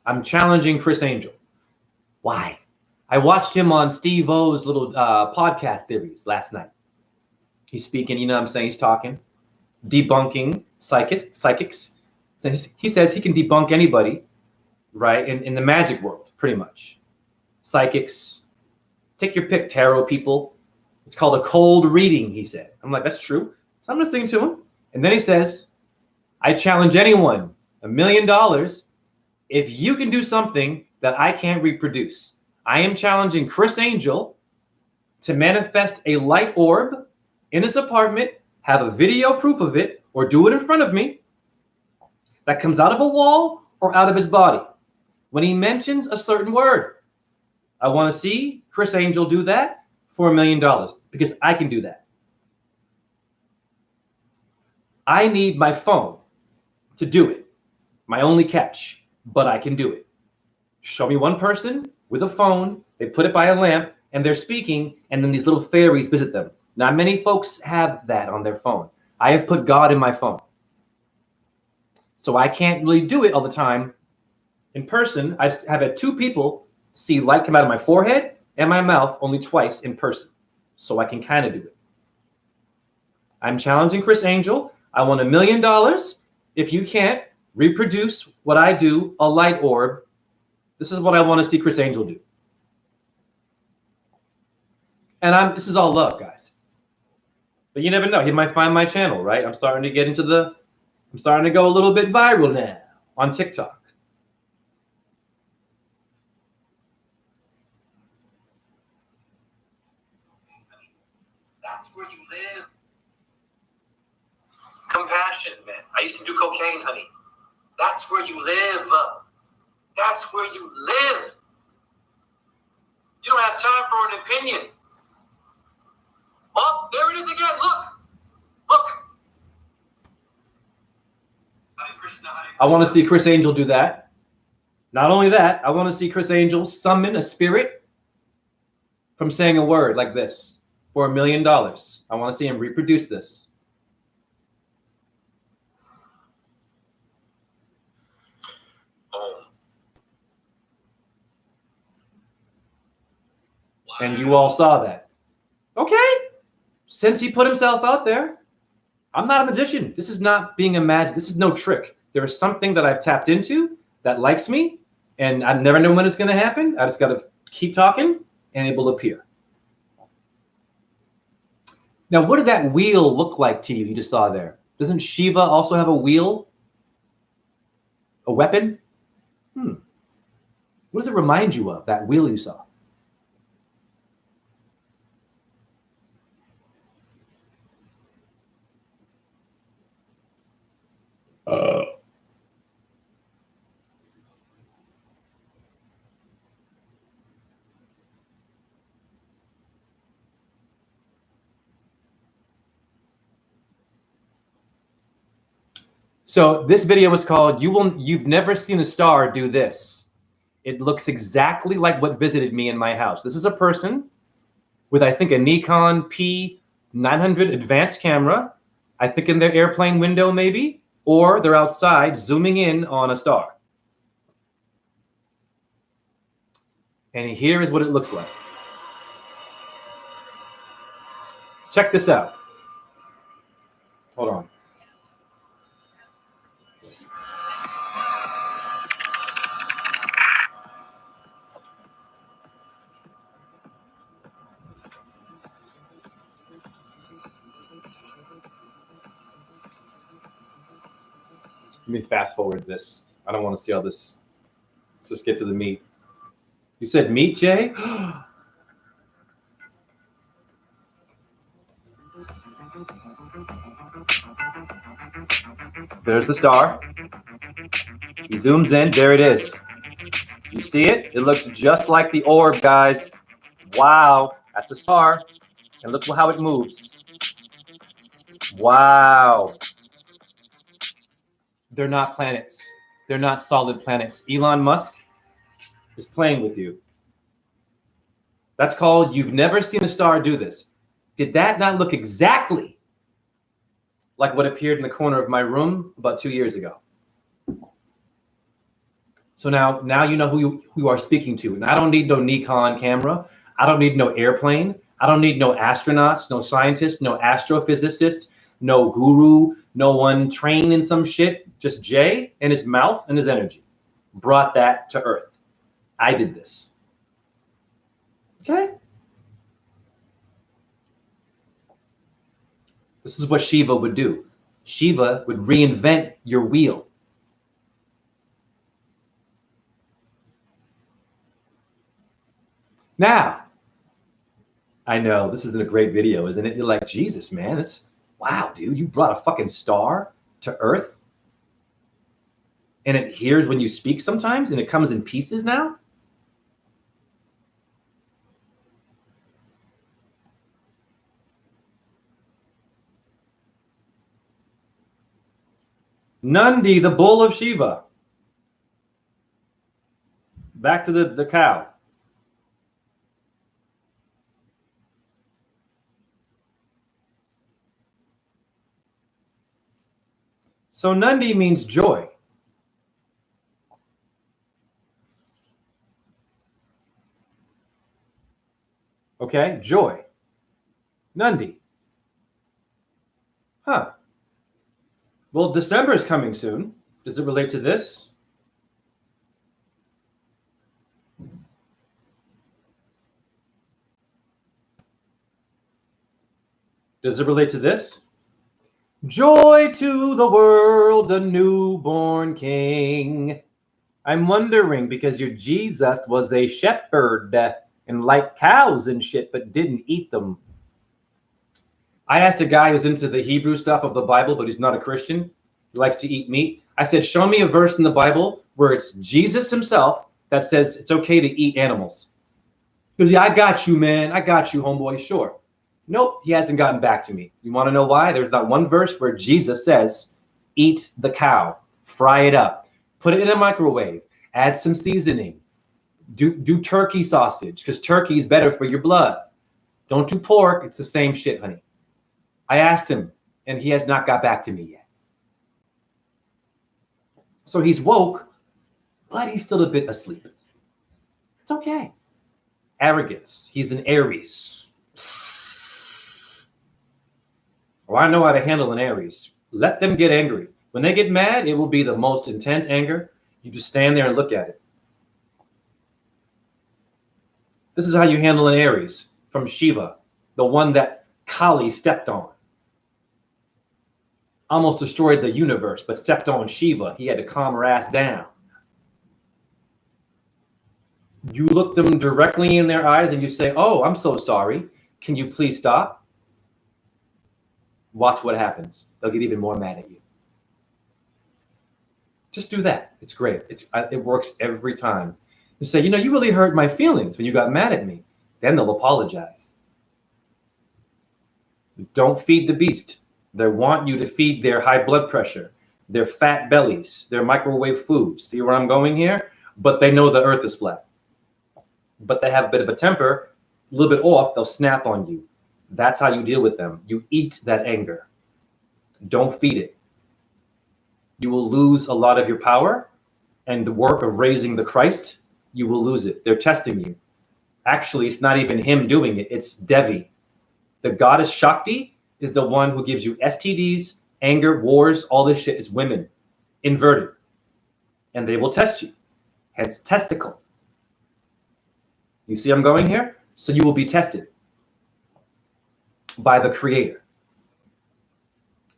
I'm challenging Criss Angel. Why? I watched him on Steve O's little podcast series last night. He's speaking, you know what I'm saying? He's talking, debunking psychics. So he says he can debunk anybody, right, in the magic world, pretty much. Psychics, take your pick, tarot people. It's called a cold reading, he said. I'm like, that's true. So I'm listening to him. And then he says, I challenge anyone, $1 million, if you can do something that I can't reproduce. I am challenging Criss Angel to manifest a light orb in his apartment, have a video proof of it, or do it in front of me, that comes out of a wall or out of his body. When he mentions a certain word, I want to see Criss Angel do that for $1 million because I can do that. I need my phone to do it. My only catch, but I can do it. Show me one person with a phone, they put it by a lamp, and they're speaking, and then these little fairies visit them. Not many folks have that on their phone. I have put God in my phone. So I can't really do it all the time in person. I've had 2 people see light come out of my forehead and my mouth only twice in person. So I can kind of do it. I'm challenging Criss Angel. I want $1 million. If you can't reproduce what I do, a light orb, this is what I want to see Criss Angel do. And this is all love, guys. But you never know. He might find my channel, right? I'm starting to go a little bit viral now on TikTok. That's where you live. Compassion, man. I used to do cocaine, honey. That's where you live. That's where you live. You don't have time for an opinion. Oh, there it is again. Look. I want to see Criss Angel do that. Not only that, I want to see Criss Angel summon a spirit from saying a word like this for $1 million. I want to see him reproduce this. And you all saw that. Okay. Since he put himself out there, I'm not a magician. This is not being a magic. This is no trick. There is something that I've tapped into that likes me, and I never know when it's going to happen. I just got to keep talking, and it will appear. Now, what did that wheel look like to you just saw there? Doesn't Shiva also have a wheel? A weapon? What does it remind you of, that wheel you saw? So this video was called You've Never Seen a Star Do This. It looks exactly like what visited me in my house. This is a person with, I think, a Nikon P900 advanced camera, I think in their airplane window maybe, or they're outside zooming in on a star. And here is what it looks like. Check this out. Hold on. me fast forward this. I don't want to see all this. Let's just get to the meat. You said meat, Jay? There's the star. He zooms in. There it is. You see it? It looks just like the orb, guys. Wow. That's a star. And look how it moves. Wow. They're not planets. They're not solid planets. Elon Musk is playing with you. That's called you've never seen a star do this. Did that not look exactly like what appeared in the corner of my room about 2 years ago? So now you know who you are speaking to. And I don't need no Nikon camera. I don't need no airplane. I don't need no astronauts, no scientist, no astrophysicist, no guru, no one trained in some shit. Just Jay and his mouth and his energy brought that to Earth. I did this. Okay? This is what Shiva would do. Shiva would reinvent your wheel. Now, I know this isn't a great video, isn't it? You're like, Jesus, man, wow, dude, you brought a fucking star to Earth and it hears when you speak sometimes and it comes in pieces now? Nandi, the bull of Shiva. Back to the cow. So Nandi means joy. Okay, joy. Nandi. Huh. Well, December is coming soon. Does it relate to this? Does it relate to this? Joy to the world, the newborn king. I'm wondering because your Jesus was a shepherd and liked cows and shit, but didn't eat them. I asked a guy who's into the Hebrew stuff of the Bible, but he's not a Christian. He likes to eat meat. I said, show me a verse in the Bible where it's Jesus himself that says it's okay to eat animals. He goes, yeah, I got you, man. I got you, homeboy. Sure. Nope, he hasn't gotten back to me. You want to know why? There's not one verse where Jesus says, eat the cow, fry it up, put it in a microwave, add some seasoning, do turkey sausage, because turkey is better for your blood. Don't do pork. It's the same shit, honey. I asked him, and he has not got back to me yet. So he's woke, but he's still a bit asleep. It's okay. Arrogance. He's an Aries. Well, I know how to handle an Aries. Let them get angry. When they get mad, it will be the most intense anger. You just stand there and look at it. This is how you handle an Aries from Shiva, the one that Kali stepped on. Almost destroyed the universe, but stepped on Shiva. He had to calm her ass down. You look them directly in their eyes and you say, oh, I'm so sorry. Can you please stop? Watch what happens. They'll get even more mad at you. Just do that. It's great. It works every time. You say, you really hurt my feelings when you got mad at me. Then they'll apologize. Don't feed the beast. They want you to feed their high blood pressure, their fat bellies, their microwave food. See where I'm going here? But they know the earth is flat. But they have a bit of a temper, a little bit off, they'll snap on you. That's how you deal with them. You eat that anger. Don't feed it. You will lose a lot of your power and the work of raising the Christ, you will lose it. They're testing you. Actually, it's not even him doing it. It's Devi. The goddess Shakti is the one who gives you STDs, anger, wars, all this shit is women. Inverted. And they will test you. Hence testicle. You see I'm going here? So you will be tested by the Creator.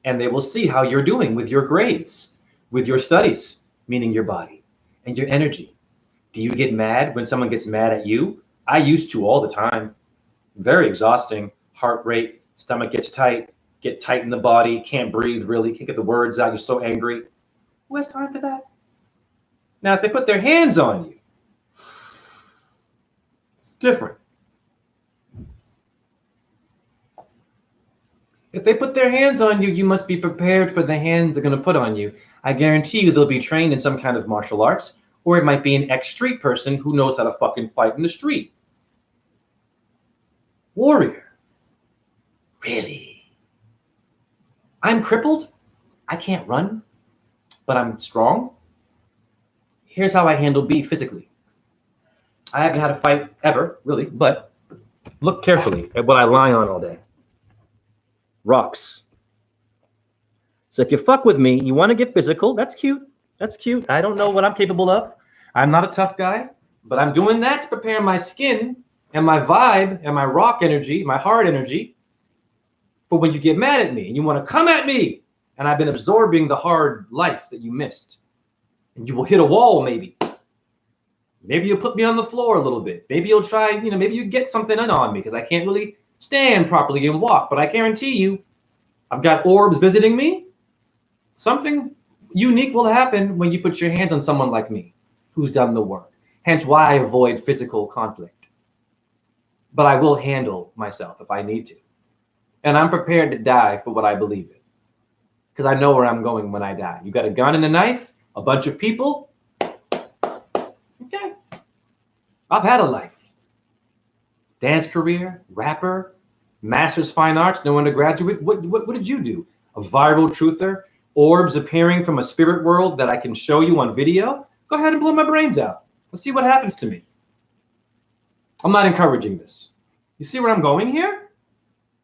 And they will see how you're doing with your grades. with your studies, meaning your body and your energy. Do you get mad when someone gets mad at you? I used to all the time. Very exhausting. Heart rate, stomach gets tight, get tight in the body, can't breathe really, can't get the words out, you're so angry. Who has time for that? Now, if they put their hands on you, it's different. If they put their hands on you, you must be prepared for the hands they're going to put on you. I guarantee you they'll be trained in some kind of martial arts, or it might be an ex-street person who knows how to fucking fight in the street. Warrior. Really? I'm crippled. I can't run, but I'm strong. Here's how I handle beef physically. I haven't had a fight ever, really, but look carefully at what I lie on all day. Rocks. So if you fuck with me, you want to get physical, that's cute. That's cute. I don't know what I'm capable of. I'm not a tough guy, but I'm doing that to prepare my skin and my vibe and my rock energy, my hard energy, for when you get mad at me and you want to come at me. And I've been absorbing the hard life that you missed. And you will hit a wall, maybe. Maybe you'll put me on the floor a little bit. Maybe you'll try, maybe you get something in on me because I can't really stand properly and walk. But I guarantee you, I've got orbs visiting me. Something unique will happen when you put your hands on someone like me who's done the work. Hence why I avoid physical conflict. But I will handle myself if I need to. And I'm prepared to die for what I believe in. Because I know where I'm going when I die. You got a gun and a knife, a bunch of people. Okay. I've had a life. Dance career, rapper, master's fine arts, no undergraduate. What did you do? A viral truther? Orbs appearing from a spirit world that I can show you on video? Go ahead and blow my brains out. Let's see what happens to me. I'm not encouraging this. You see where I'm going here?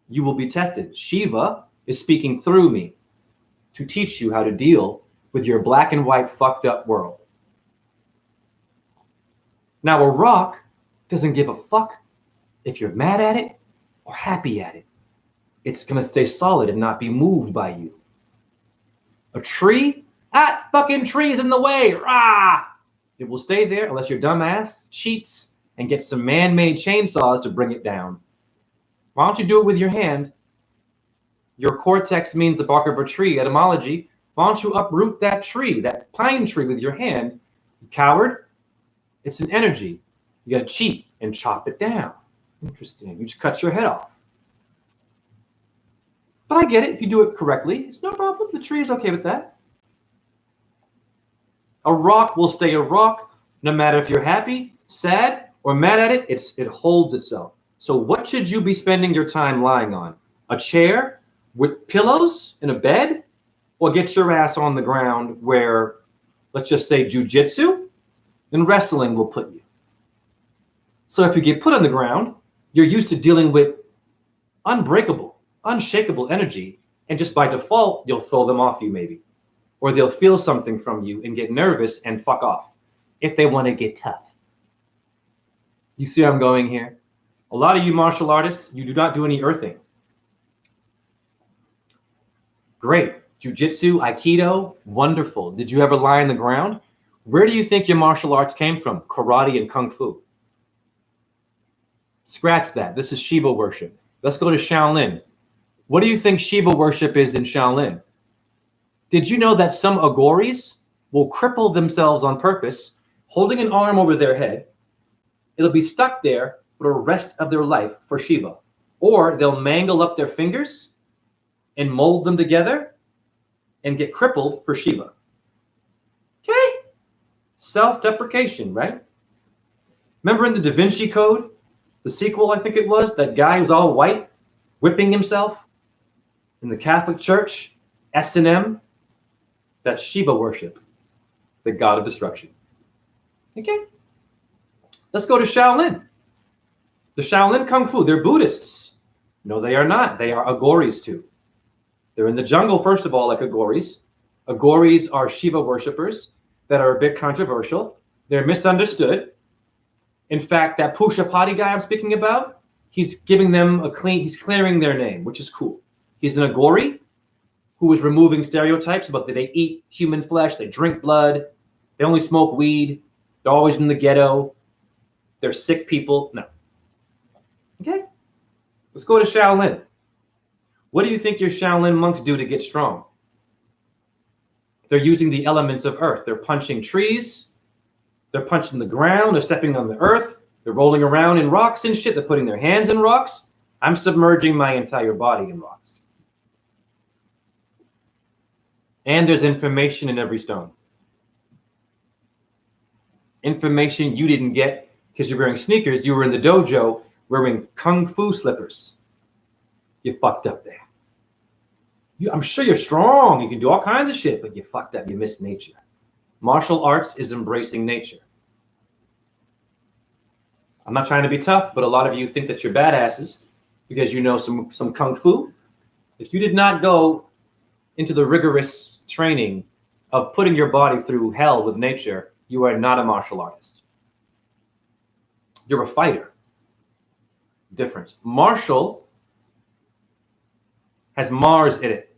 You will be tested. Shiva is speaking through me to teach you how to deal with your black and white fucked up world. Now, a rock doesn't give a fuck if you're mad at it or happy at it. It's going to stay solid and not be moved by you. A tree? That fucking tree is in the way. Rah! It will stay there unless your dumb ass cheats and gets some man-made chainsaws to bring it down. Why don't you do it with your hand? Your cortex means the bark of a tree, etymology. Why don't you uproot that tree, that pine tree with your hand? You coward. It's an energy. You gotta cheat and chop it down. Interesting. You just cut your head off. But I get it. If you do it correctly, it's no problem. The tree is okay with that. A rock will stay a rock no matter if you're happy, sad, or mad at it. It holds itself. So what should you be spending your time lying on? A chair with pillows in a bed? Or get your ass on the ground where, let's just say, jujitsu and wrestling will put you. So if you get put on the ground, you're used to dealing with unbreakable, unshakable energy, and just by default, you'll throw them off you maybe. Or they'll feel something from you and get nervous and fuck off if they want to get tough. You see where I'm going here? A lot of you martial artists, you do not do any earthing. Great. Jiu-jitsu, Aikido, wonderful. Did you ever lie on the ground? Where do you think your martial arts came from? Karate and Kung Fu. Scratch that. This is Shiva worship. Let's go to Shaolin. What do you think Shiva worship is in Shaolin? Did you know that some agoris will cripple themselves on purpose, holding an arm over their head? It'll be stuck there for the rest of their life for Shiva. Or they'll mangle up their fingers and mold them together and get crippled for Shiva. Okay? Self-deprecation, right? Remember in the Da Vinci Code, the sequel, I think it was, that guy who's all white, whipping himself in the Catholic Church, S&M? That's Shiva worship, the god of destruction. Okay? Let's go to Shaolin. The Shaolin Kung Fu, they're Buddhists. No, they are not. They are agoris too. They're in the jungle, first of all, like agoris. Agoris are Shiva worshippers that are a bit controversial. They're misunderstood. In fact, that Pushapati guy I'm speaking about, he's giving them he's clearing their name, which is cool. He's an agori who was removing stereotypes about that they eat human flesh, they drink blood, they only smoke weed, they're always in the ghetto, they're sick people. No. Okay, let's go to Shaolin. What do you think your Shaolin monks do to get strong? They're using the elements of earth. They're punching trees, they're punching the ground, they're stepping on the earth, they're rolling around in rocks and shit, they're putting their hands in rocks. I'm submerging my entire body in rocks. And there's information in every stone. Information you didn't get because you're wearing sneakers. You were in the dojo wearing kung fu slippers. You fucked up there. I'm sure you're strong. You can do all kinds of shit, but you fucked up. You missed nature. Martial arts is embracing nature. I'm not trying to be tough, but a lot of you think that you're badasses because you know some kung fu. If you did not go into the rigorous training of putting your body through hell with nature, you are not a martial artist. You're a fighter. Difference. Martial has Mars in it.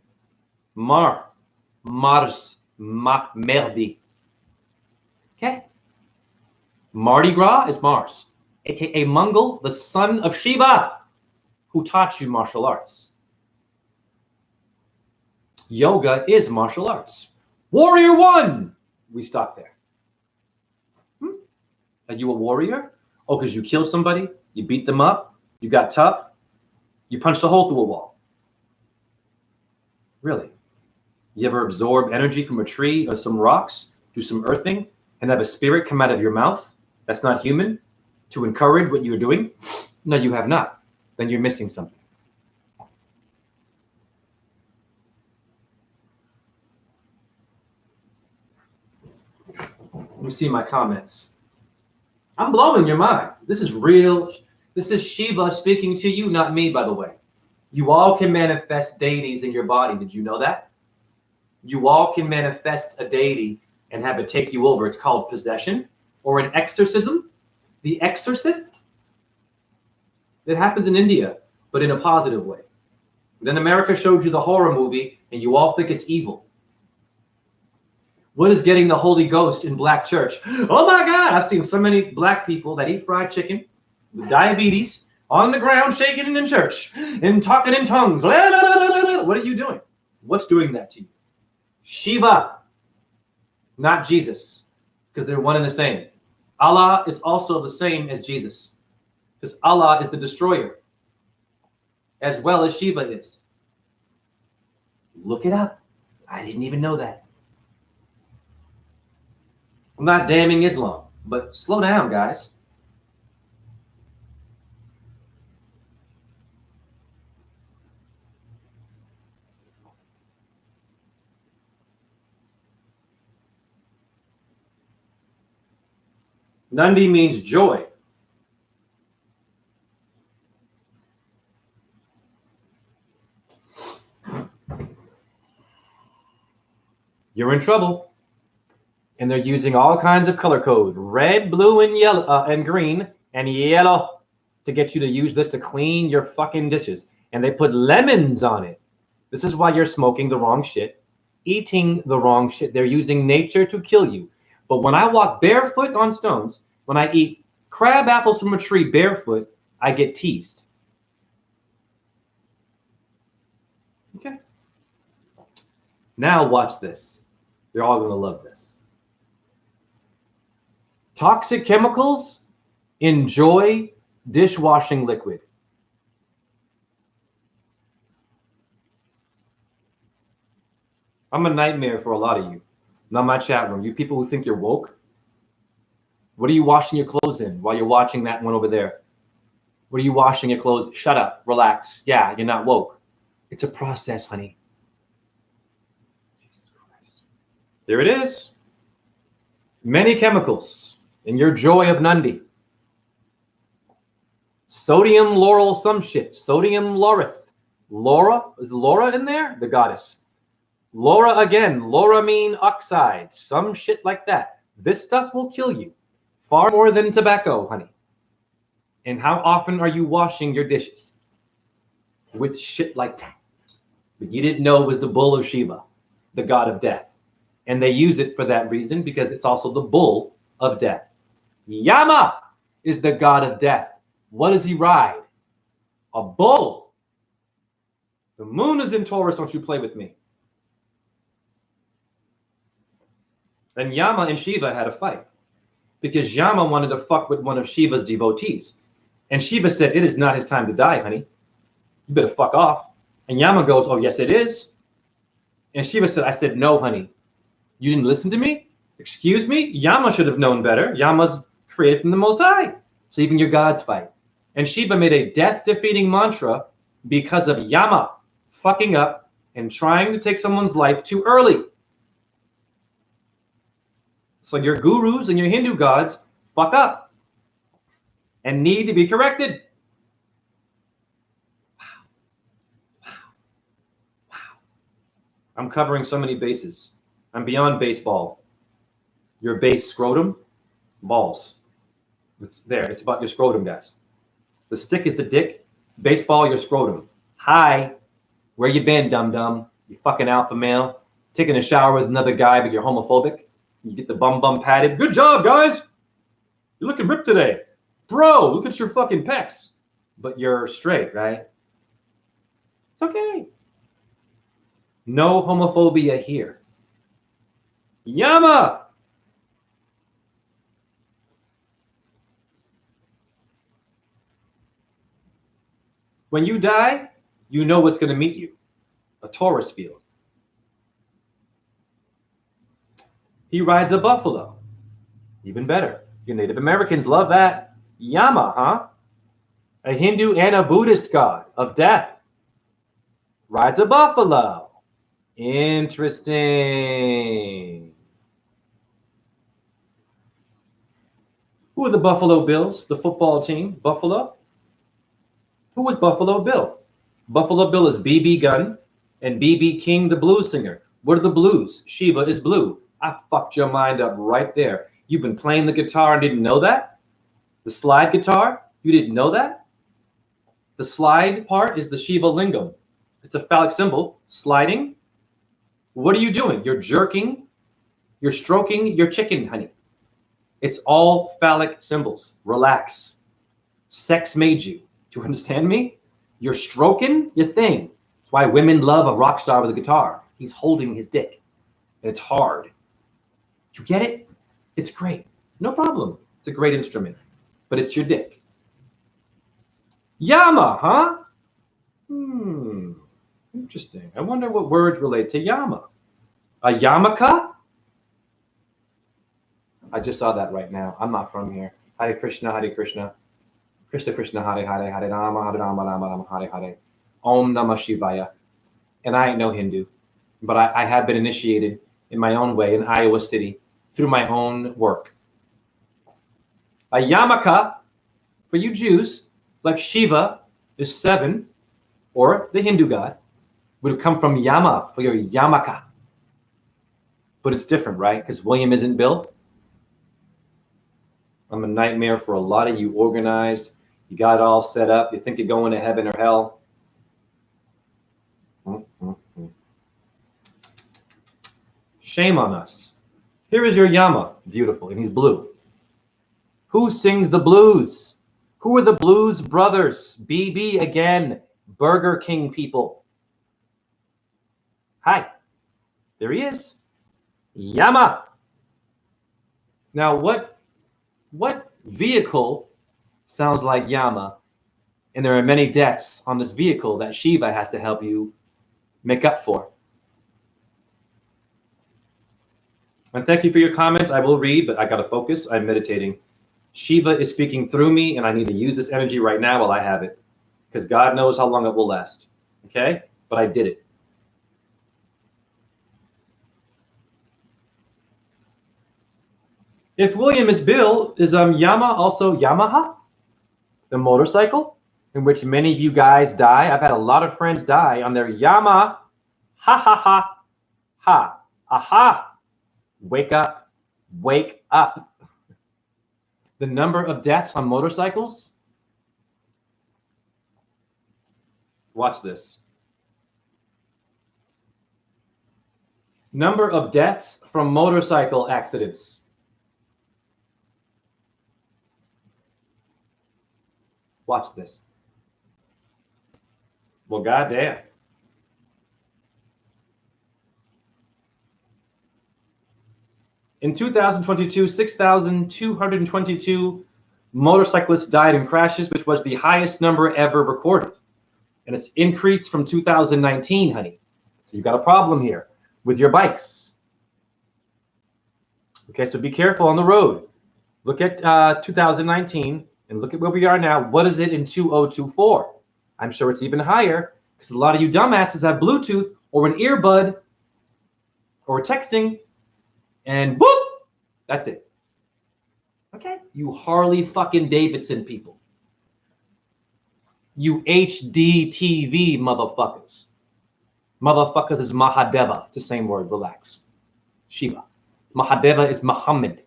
Mars, merdi. Okay? Mardi Gras is Mars, aka Mongol, the son of Shiva, who taught you martial arts. Yoga is martial arts. Warrior one! We stop there. Are you a warrior? Oh, because you killed somebody? You beat them up? You got tough? You punched a hole through a wall? Really? You ever absorb energy from a tree or some rocks, do some earthing, and have a spirit come out of your mouth that's not human to encourage what you're doing? No, you have not. Then you're missing something. Let me see my comments. I'm blowing your mind. This is real. This is Shiva speaking to you, not me, by the way. You all can manifest deities in your body. Did you know that? You all can manifest a deity and have it take you over. It's called possession or an exorcism. The Exorcist. It happens in India, but in a positive way. Then America showed you the horror movie, and you all think it's evil. What is getting the Holy Ghost in black church? Oh my God, I've seen so many black people that eat fried chicken with diabetes on the ground shaking in church and talking in tongues. What are you doing? What's doing that to you? Shiva, not Jesus, because they're one and the same. Allah is also the same as Jesus, because Allah is the destroyer, as well as Shiva is. Look it up. I didn't even know that. I'm not damning Islam, but slow down, guys. Nandi means joy. You're in trouble. And they're using all kinds of color code, red, blue, and yellow, and green, and yellow, to get you to use this to clean your fucking dishes. And they put lemons on it. This is why you're smoking the wrong shit, eating the wrong shit. They're using nature to kill you. But when I walk barefoot on stones, when I eat crab apples from a tree barefoot, I get teased. Okay. Now watch this. You're all going to love this. Toxic chemicals, enjoy dishwashing liquid. I'm a nightmare for a lot of you. Not my chat room. You people who think you're woke. What are you washing your clothes in while you're watching that one over there? What are you washing your clothes? Shut up. Relax. Yeah, you're not woke. It's a process, honey. Jesus Christ. There it is. Many chemicals in your joy of Nandi. Sodium lauryl some shit. Sodium laureth. Laura? Is Laura in there? The goddess. Laura again. Lauramine oxide. Some shit like that. This stuff will kill you. Far more than tobacco, honey. And how often are you washing your dishes? With shit like that. but you didn't know it was the bull of Shiva, the god of death. And they use it for that reason because it's also the bull of death. Yama is the god of death. What does he ride? A bull. The moon is in Taurus, don't you play with me. And Yama and Shiva had a fight because Yama wanted to fuck with one of Shiva's devotees. And Shiva said, it is not his time to die, honey. You better fuck off. And Yama goes, oh, yes, it is. And Shiva said, I said, no, honey. You didn't listen to me? Excuse me? Yama should have known better. Yama's created from the Most High. So even your gods fight. And Shiva made a death-defeating mantra because of Yama fucking up and trying to take someone's life too early. So your gurus and your Hindu gods fuck up and need to be corrected. Wow. I'm covering so many bases. I'm beyond baseball. Your base scrotum, balls. It's there. It's about your scrotum, guys. The stick is the dick. Baseball, your scrotum. Hi. Where you been, dum-dum? You fucking alpha male. Taking a shower with another guy, but you're homophobic. You get the bum padded. Good job, guys. You're looking ripped today. Bro, look at your fucking pecs. But you're straight, right? It's okay. No homophobia here. Yama! When you die, you know what's going to meet you. A Taurus field. He rides a buffalo. Even better. Your Native Americans love that. Yama, huh? A Hindu and a Buddhist god of death. Rides a buffalo. Interesting. Who are the Buffalo Bills? The football team, Buffalo? Who was Buffalo Bill? Buffalo Bill is B.B. Gunn and B.B. King, the blues singer. What are the blues? Shiva is blue. I fucked your mind up right there. You've been playing the guitar and didn't know that? The slide guitar? You didn't know that? The slide part is the Shiva lingam. It's a phallic symbol. Sliding. What are you doing? You're jerking. You're stroking your chicken, honey. It's all phallic symbols. Relax. Sex made you. Do you understand me? You're stroking your thing. That's why women love a rock star with a guitar. He's holding his dick. And it's hard. Do you get it? It's great. No problem. It's a great instrument. But it's your dick. Yama, huh? Interesting. I wonder what words relate to Yama. A yarmulke? I just saw that right now. I'm not from here. Hare Krishna, Hare Krishna. Krishna Krishna, Hare Hare, Hare Rama, Hare Rama, Rama Rama, Hare Hare. Om Namah Shivaya. And I ain't no Hindu, but I have been initiated in my own way in Iowa City through my own work. A yarmulke, for you Jews, like Shiva is 7, or the Hindu god, would have come from Yama for your yarmulke. But it's different, right? Because William isn't Bill. I'm a nightmare for a lot of you organized. You got it all set up. You think you're going to heaven or hell. Shame on us. Here is your Yama. Beautiful. And he's blue. Who sings the blues? Who are the Blues Brothers? BB again. Burger King people. Hi. There he is. Yama. Now, what vehicle sounds like Yama? And there are many deaths on this vehicle that Shiva has to help you make up for. And thank you for your comments. I will read, but I got to focus. I'm meditating. Shiva is speaking through me, and I need to use this energy right now while I have it, because God knows how long it will last. Okay? But I did it. If William is Bill, is Yama also Yamaha? The motorcycle in which many of you guys die. I've had a lot of friends die on their Yama. Ha ha ha ha. Aha. Wake up. Wake up. The number of deaths on motorcycles. Watch this. Number of deaths from motorcycle accidents. Watch this. Well, goddamn. In 2022, 6,222 motorcyclists died in crashes, which was the highest number ever recorded. And it's increased from 2019, honey. So you've got a problem here with your bikes. Okay, so be careful on the road. Look at 2019 and look at where we are now. What is it in 2024? I'm sure it's even higher because a lot of you dumbasses have Bluetooth or an earbud or texting, and whoop, that's it. Okay, you Harley fucking Davidson people. You HD TV motherfuckers. Motherfuckers is Mahadeva. It's the same word. Relax. Shiva. Mahadeva is Muhammad.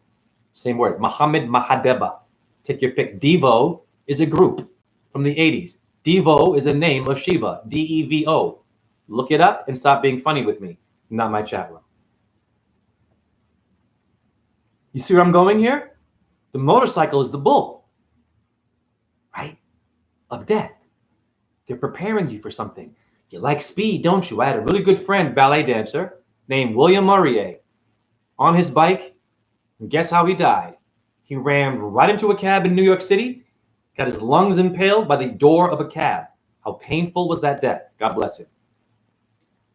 Same word. Muhammad Mahadeva. Take your pick. Devo is a group from the 80s. Devo is a name of Shiva. Devo. Look it up and stop being funny with me. Not my chat room. You see where I'm going here? The motorcycle is the bull, right? Of death. They're preparing you for something. You like speed, don't you? I had a really good friend, ballet dancer, named William Murray, on his bike. And guess how he died? He rammed right into a cab in New York City, got his lungs impaled by the door of a cab. How painful was that death? God bless him.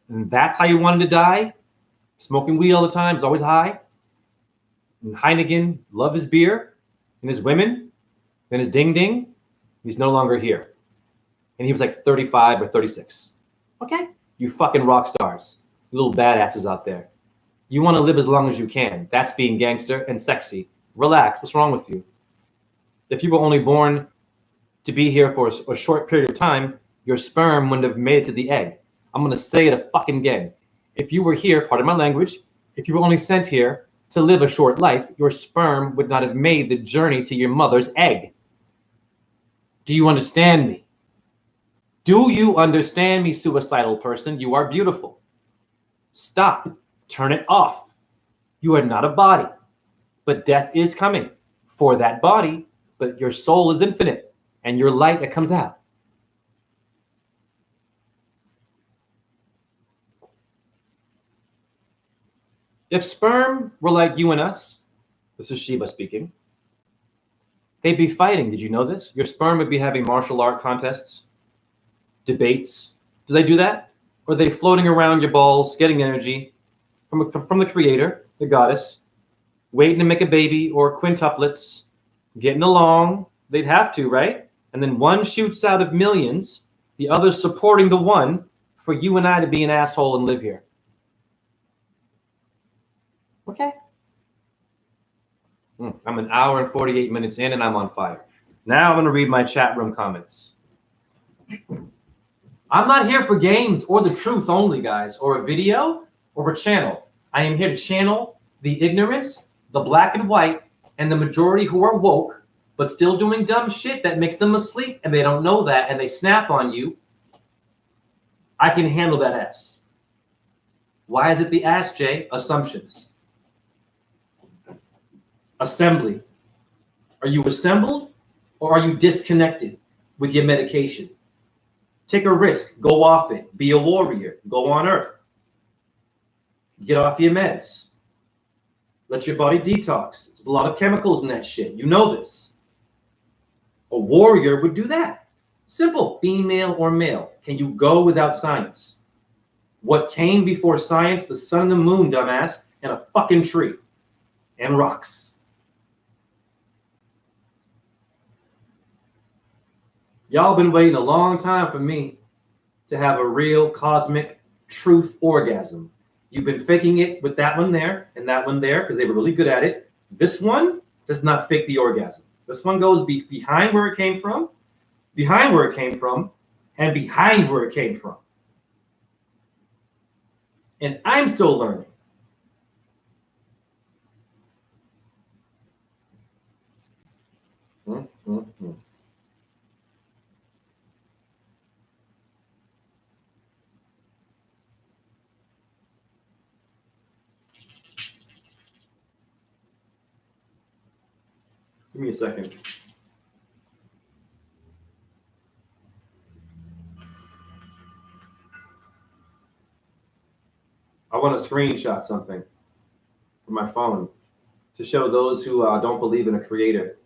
And that's how you wanted to die? Smoking weed all the time, he's always high. And Heineken, love his beer and his women and his ding ding. He's no longer here. And he was like 35 or 36. Okay? You fucking rock stars. You little badasses out there. You want to live as long as you can. That's being gangster and sexy. Relax. What's wrong with you? If you were only born to be here for a short period of time, your sperm wouldn't have made it to the egg. I'm going to say it fucking again. If you were here, pardon my language, if you were only sent here to live a short life, your sperm would not have made the journey to your mother's egg. Do you understand me? Do you understand me, suicidal person? You are beautiful. Stop. Turn it off. You are not a body, but death is coming for that body, but your soul is infinite and your light that comes out. If sperm were like you and us, this is Shiva speaking, they'd be fighting. Did you know this? Your sperm would be having martial art contests, debates. Do they do that? Or are they floating around your balls, getting energy from the creator, the goddess, waiting to make a baby or quintuplets, getting along? They'd have to, right? And then one shoots out of millions, the other supporting the one for you and I to be an asshole and live here. Okay. I'm an hour and 48 minutes in and I'm on fire. Now I'm going to read my chat room comments. I'm not here for games or the truth only, guys, or a video or a channel. I am here to channel the ignorance, the black and white, and the majority who are woke, but still doing dumb shit that makes them asleep and they don't know that and they snap on you. I can handle that ass. Why is it the ass, Jay? Assumptions. Assembly. Are you assembled or are you disconnected with your medication? Take a risk. Go off it. Be a warrior. Go on earth. Get off your meds. Let your body detox. There's a lot of chemicals in that shit. You know this. A warrior would do that. Simple. Female or male. Can you go without science? What came before science? The sun and the moon, dumbass, and a fucking tree. And rocks. Y'all been waiting a long time for me to have a real cosmic truth orgasm. You've been faking it with that one there and that one there because they were really good at it. This one does not fake the orgasm. This one goes behind where it came from, behind where it came from, and behind where it came from. And I'm still learning. Give me a second. I want to screenshot something from my phone to show those who don't believe in a creator,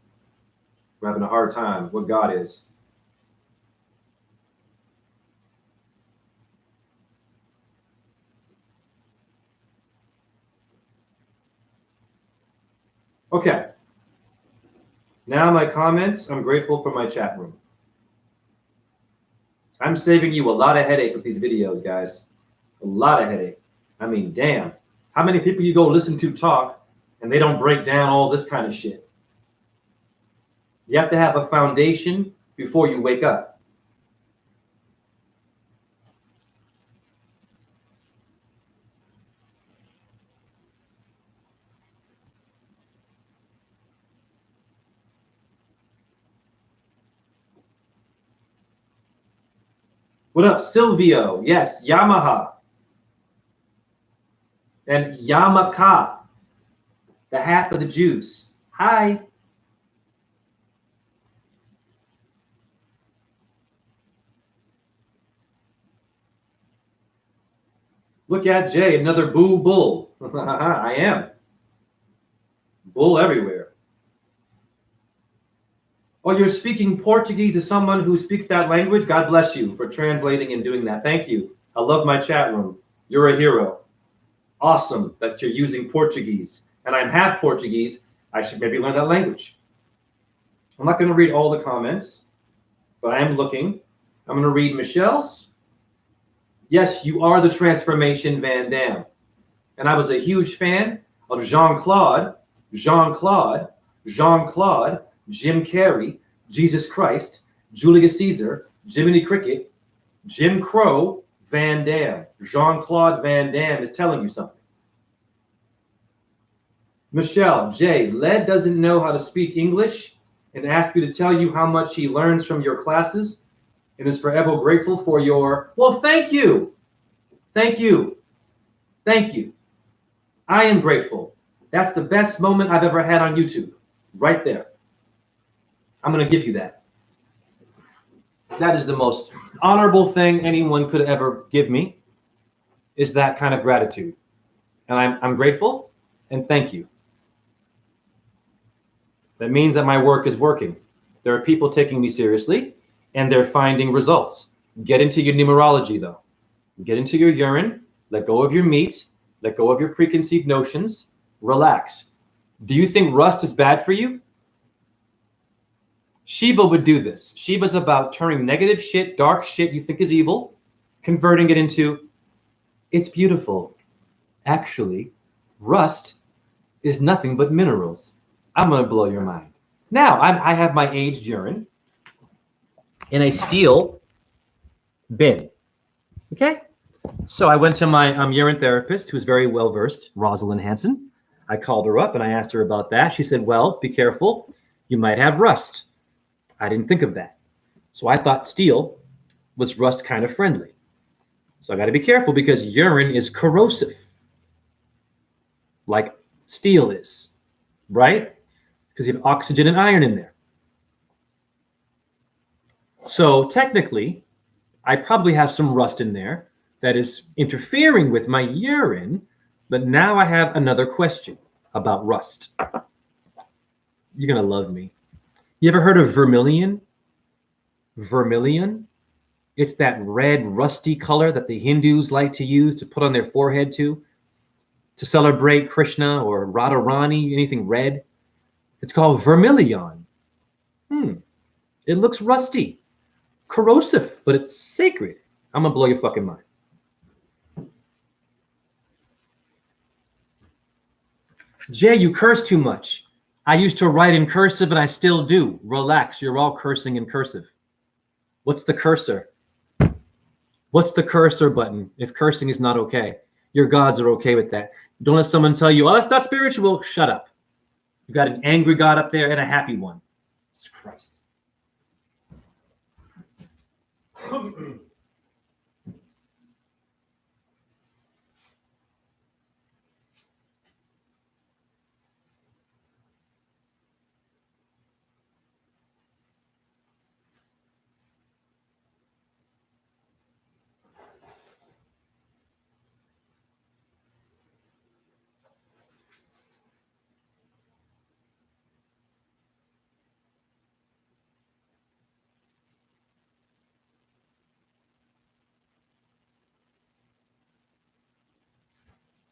who are having a hard time, what God is. Okay. Now my comments. I'm grateful for my chat room. I'm saving you a lot of headache with these videos, guys. A lot of headache. I mean, damn. How many people you go listen to talk and they don't break down all this kind of shit? You have to have a foundation before you wake up. What up, Silvio? Yes, Yamaha. And Yamaka, the half of the Jews. Hi. Look at Jay, another boo bull. I am. Bull everywhere. Oh, you're speaking Portuguese to someone who speaks that language? God bless you for translating and doing that. Thank you. I love my chat room. You're a hero. Awesome that you're using Portuguese. And I'm half Portuguese. I should maybe learn that language. I'm not going to read all the comments, but I am looking. I'm going to read Michelle's. Yes, you are the transformation Van Damme. And I was a huge fan of Jean-Claude, Jim Carrey, Jesus Christ, Julius Caesar, Jiminy Cricket, Jim Crow, Van Damme. Jean-Claude Van Damme is telling you something. Michelle, Jay, Led doesn't know how to speak English and asked you to tell you how much he learns from your classes and is forever grateful for your... Well, thank you. Thank you. Thank you. I am grateful. That's the best moment I've ever had on YouTube. Right there. I'm going to give you that. That is the most honorable thing anyone could ever give me, is that kind of gratitude. And I'm grateful, and thank you. That means that my work is working. There are people taking me seriously, and they're finding results. Get into your numerology, though. Get into your urine. Let go of your meat. Let go of your preconceived notions. Relax. Do you think rust is bad for you? Shiva would do this. Shiva's about turning negative shit, dark shit you think is evil, converting it into, it's beautiful. Actually, rust is nothing but minerals. I'm going to blow your mind. Now, I have my aged urine in a steel bin. Okay? So I went to my urine therapist, who's very well-versed, Rosalind Hansen. I called her up and I asked her about that. She said, well, be careful. You might have rust. I didn't think of that. So I thought steel was rust kind of friendly. So I got to be careful because urine is corrosive, like steel is, right? Because you have oxygen and iron in there. So technically, I probably have some rust in there that is interfering with my urine, but now I have another question about rust. You're going to love me. You ever heard of vermilion? Vermilion? It's that red, rusty color that the Hindus like to use to put on their forehead to celebrate Krishna or Radharani, anything red. It's called vermilion. It looks rusty, corrosive, but it's sacred. I'm going to blow your fucking mind. Jay, you curse too much. I used to write in cursive and I still do. Relax, you're all cursing in cursive. What's the cursor? What's the cursor button if cursing is not okay? Your gods are okay with that. Don't let someone tell you, oh, that's not spiritual. Shut up. You got an angry God up there and a happy one. Jesus Christ.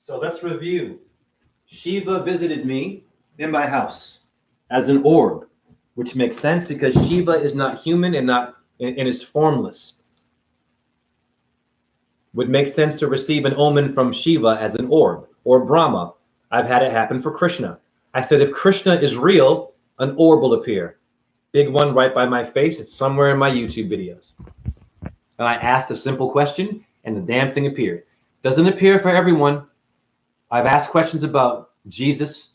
So let's review. Shiva visited me in my house as an orb, which makes sense because Shiva is not human and is formless. Would make sense to receive an omen from Shiva as an orb or Brahma. I've had it happen for Krishna. I said, if Krishna is real, an orb will appear. Big one right by my face. It's somewhere in my YouTube videos. And I asked a simple question and the damn thing appeared. Doesn't appear for everyone. I've asked questions about Jesus,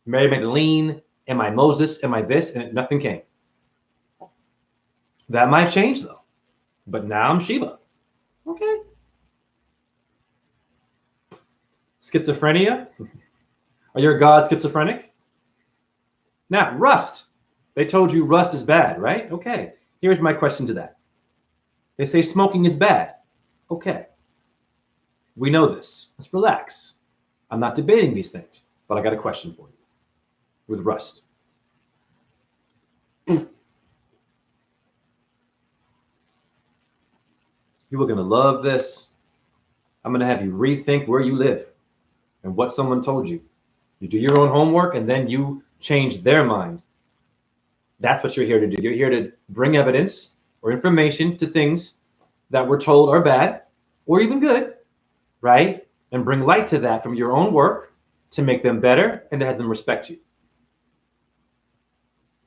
Mary Magdalene, am I Moses, am I this, and nothing came. That might change though. But now I'm Shiva. Okay. Schizophrenia? Are your gods schizophrenic? Now, rust. They told you rust is bad, right? Okay. Here's my question to that. They say smoking is bad. Okay. We know this. Let's relax. I'm not debating these things, but I got a question for you with rust. You are going to love this. I'm going to have you rethink where you live and what someone told you. You do your own homework and then you change their mind. That's what you're here to do. You're here to bring evidence or information to things that we're told are bad or even good, right? And bring light to that from your own work to make them better and to have them respect you.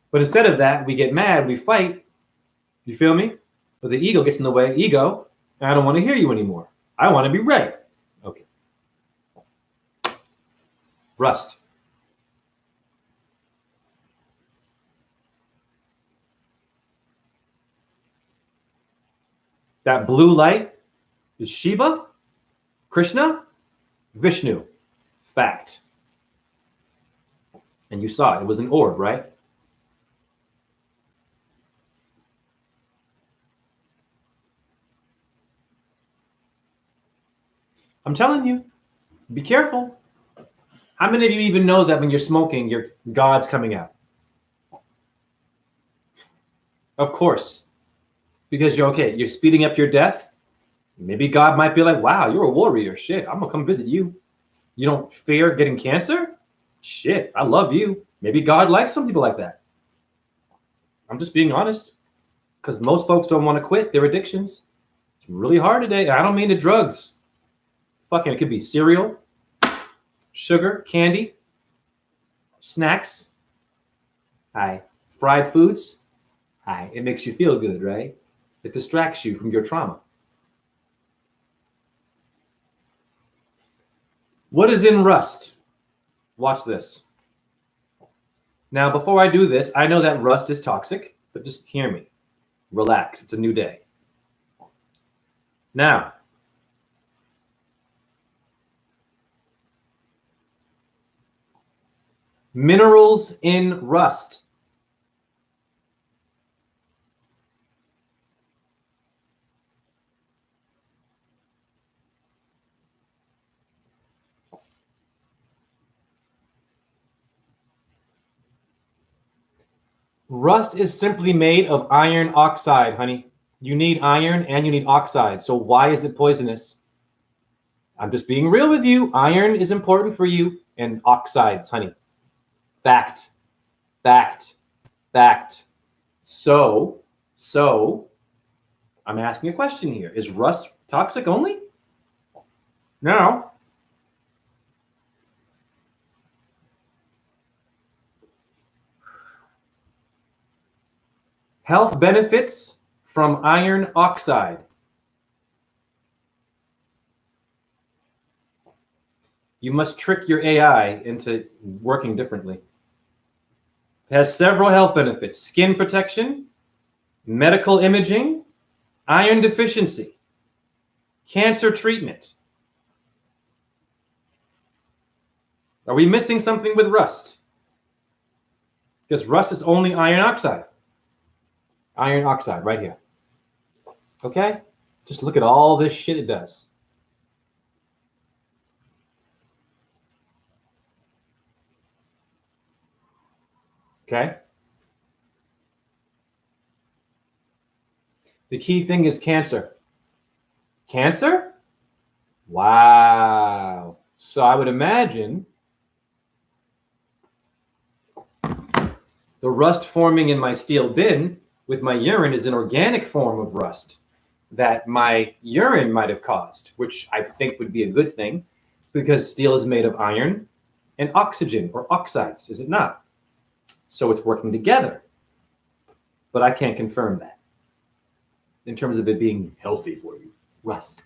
But instead of that, we get mad, we fight. You feel me? But the ego gets in the way. Ego, I don't want to hear you anymore. I want to be right. Okay. Rust. That blue light is Shiva, Krishna, Vishnu. Fact. And you saw it. It was an orb, right? I'm telling you, be careful. How many of you even know that when you're smoking, your God's coming out? Of course. Because you're speeding up your death. Maybe God might be like, wow, you're a warrior. Shit, I'm going to come visit you. You don't fear getting cancer? Shit, I love you. Maybe God likes some people like that. I'm just being honest. Because most folks don't want to quit their addictions. It's really hard today. I don't mean the drugs. Fucking, it could be cereal, sugar, candy, snacks. Hi. Fried foods. Hi. It makes you feel good, right? It distracts you from your trauma. What is in rust? Watch this. Now, before I do this, I know that rust is toxic, but just hear me. Relax. It's a new day. Now, minerals in rust. Rust is simply made of iron oxide, honey. You need iron and you need oxide. So why is it poisonous? I'm just being real with you. Iron is important for you and oxides, honey. Fact, fact, fact. So I'm asking a question here. Is rust toxic only? No. Health benefits from iron oxide. You must trick your AI into working differently. It has several health benefits: skin protection, medical imaging, iron deficiency, cancer treatment. Are we missing something with rust? Because rust is only iron oxide. Iron oxide right here. Okay? Just look at all this shit it does. Okay? The key thing is cancer. Cancer? Wow. So I would imagine the rust forming in my steel bin with my urine is an organic form of rust that my urine might have caused, which I think would be a good thing because steel is made of iron and oxygen or oxides, is it not? So it's working together. But I can't confirm that in terms of it being healthy for you. Rust.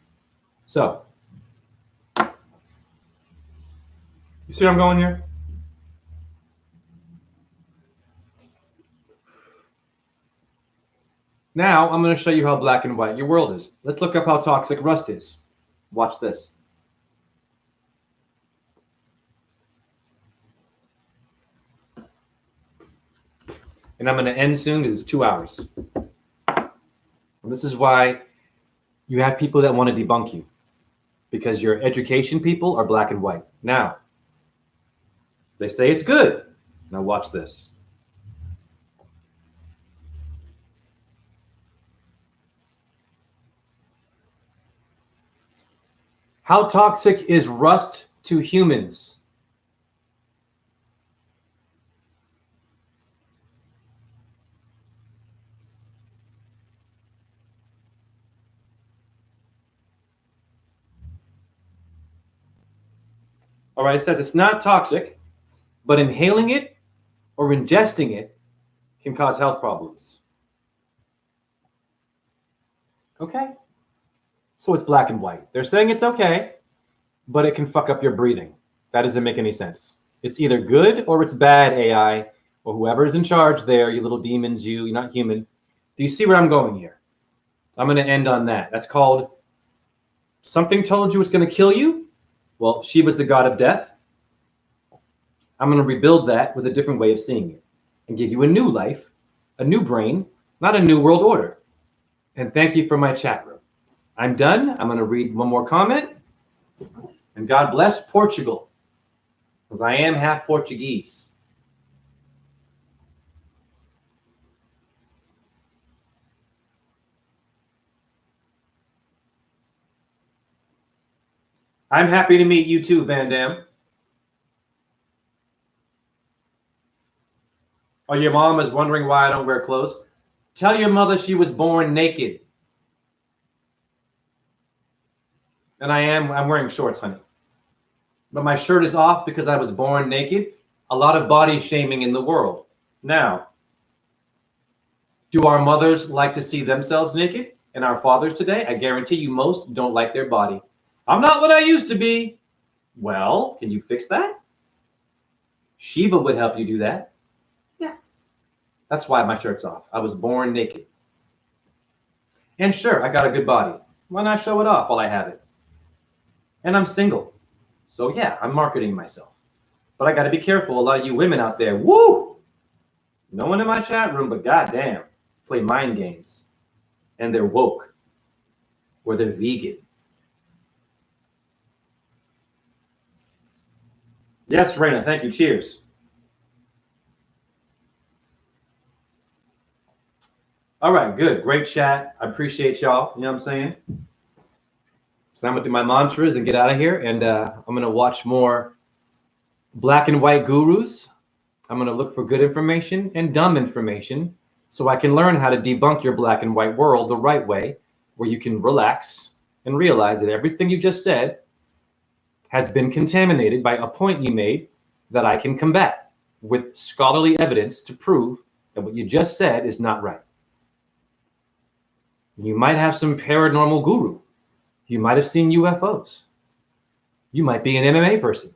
So, you see where I'm going here? Now, I'm going to show you how black and white your world is. Let's look up how toxic rust is. Watch this. And I'm going to end soon because it's 2 hours. And this is why you have people that want to debunk you, because your education people are black and white. Now, they say it's good. Now watch this. How toxic is rust to humans? All right, it says it's not toxic, but inhaling it or ingesting it can cause health problems. Okay? So it's black and white. They're saying it's okay, but it can fuck up your breathing. That doesn't make any sense. It's either good or it's bad, AI, or whoever's in charge there, you little demons, you're not human. Do you see where I'm going here? I'm going to end on that. That's called something told you it's going to kill you. Well, Shiva's the god of death. I'm going to rebuild that with a different way of seeing it and give you a new life, a new brain, not a new world order. And thank you for my chat room. I'm done. I'm going to read one more comment. And God bless Portugal, because I am half Portuguese. I'm happy to meet you too, Van Dam. Oh, your mom is wondering why I don't wear clothes? Tell your mother she was born naked. And I'm wearing shorts, honey. But my shirt is off because I was born naked. A lot of body shaming in the world. Now, do our mothers like to see themselves naked? And our fathers today? I guarantee you most don't like their body. I'm not what I used to be. Well, can you fix that? Shiva would help you do that. Yeah. That's why my shirt's off. I was born naked. And sure, I got a good body. Why not show it off while I have it? And I'm single. So yeah, I'm marketing myself. But I got to be careful. A lot of you women out there, woo! No one in my chat room, but goddamn, play mind games. And they're woke. Or they're vegan. Yes, Raina, thank you. Cheers. All right, good. Great chat. I appreciate y'all. You know what I'm saying? So I'm going to do my mantras and get out of here. And I'm going to watch more black and white gurus. I'm going to look for good information and dumb information so I can learn how to debunk your black and white world the right way, where you can relax and realize that everything you just said has been contaminated by a point you made that I can combat with scholarly evidence to prove that what you just said is not right. You might have some paranormal guru. You might have seen UFOs. You might be an MMA person.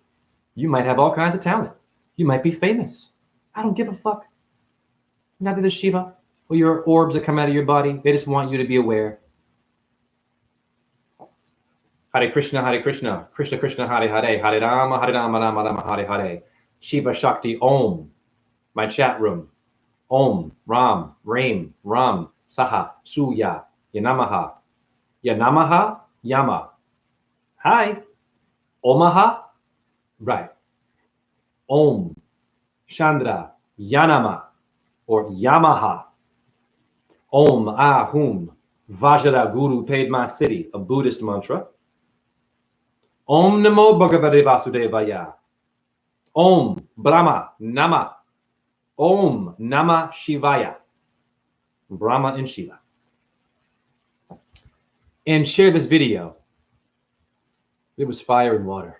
You might have all kinds of talent. You might be famous. I don't give a fuck. Neither does Shiva or your orbs that come out of your body. They just want you to be aware. Hare Krishna, Krishna Krishna, Hare Hare, Hare Rama, Rama Rama, Hare Hare. Shiva Shakti, Om. My chat room. Om, Ram, Raim, Ram, Saha, Suya, Yanamaha. Yanamaha, Yama. Hi. Omaha. Right. Om, Chandra, Yanama, or Yamaha. Om, Ahum, Vajra Guru paid my city, a Buddhist mantra. Om Namo Bhagavate Vasudevaya. Om Brahma Nama. Om NAMAH Shivaya. Brahma and Shiva. And share this video. It was fire and water.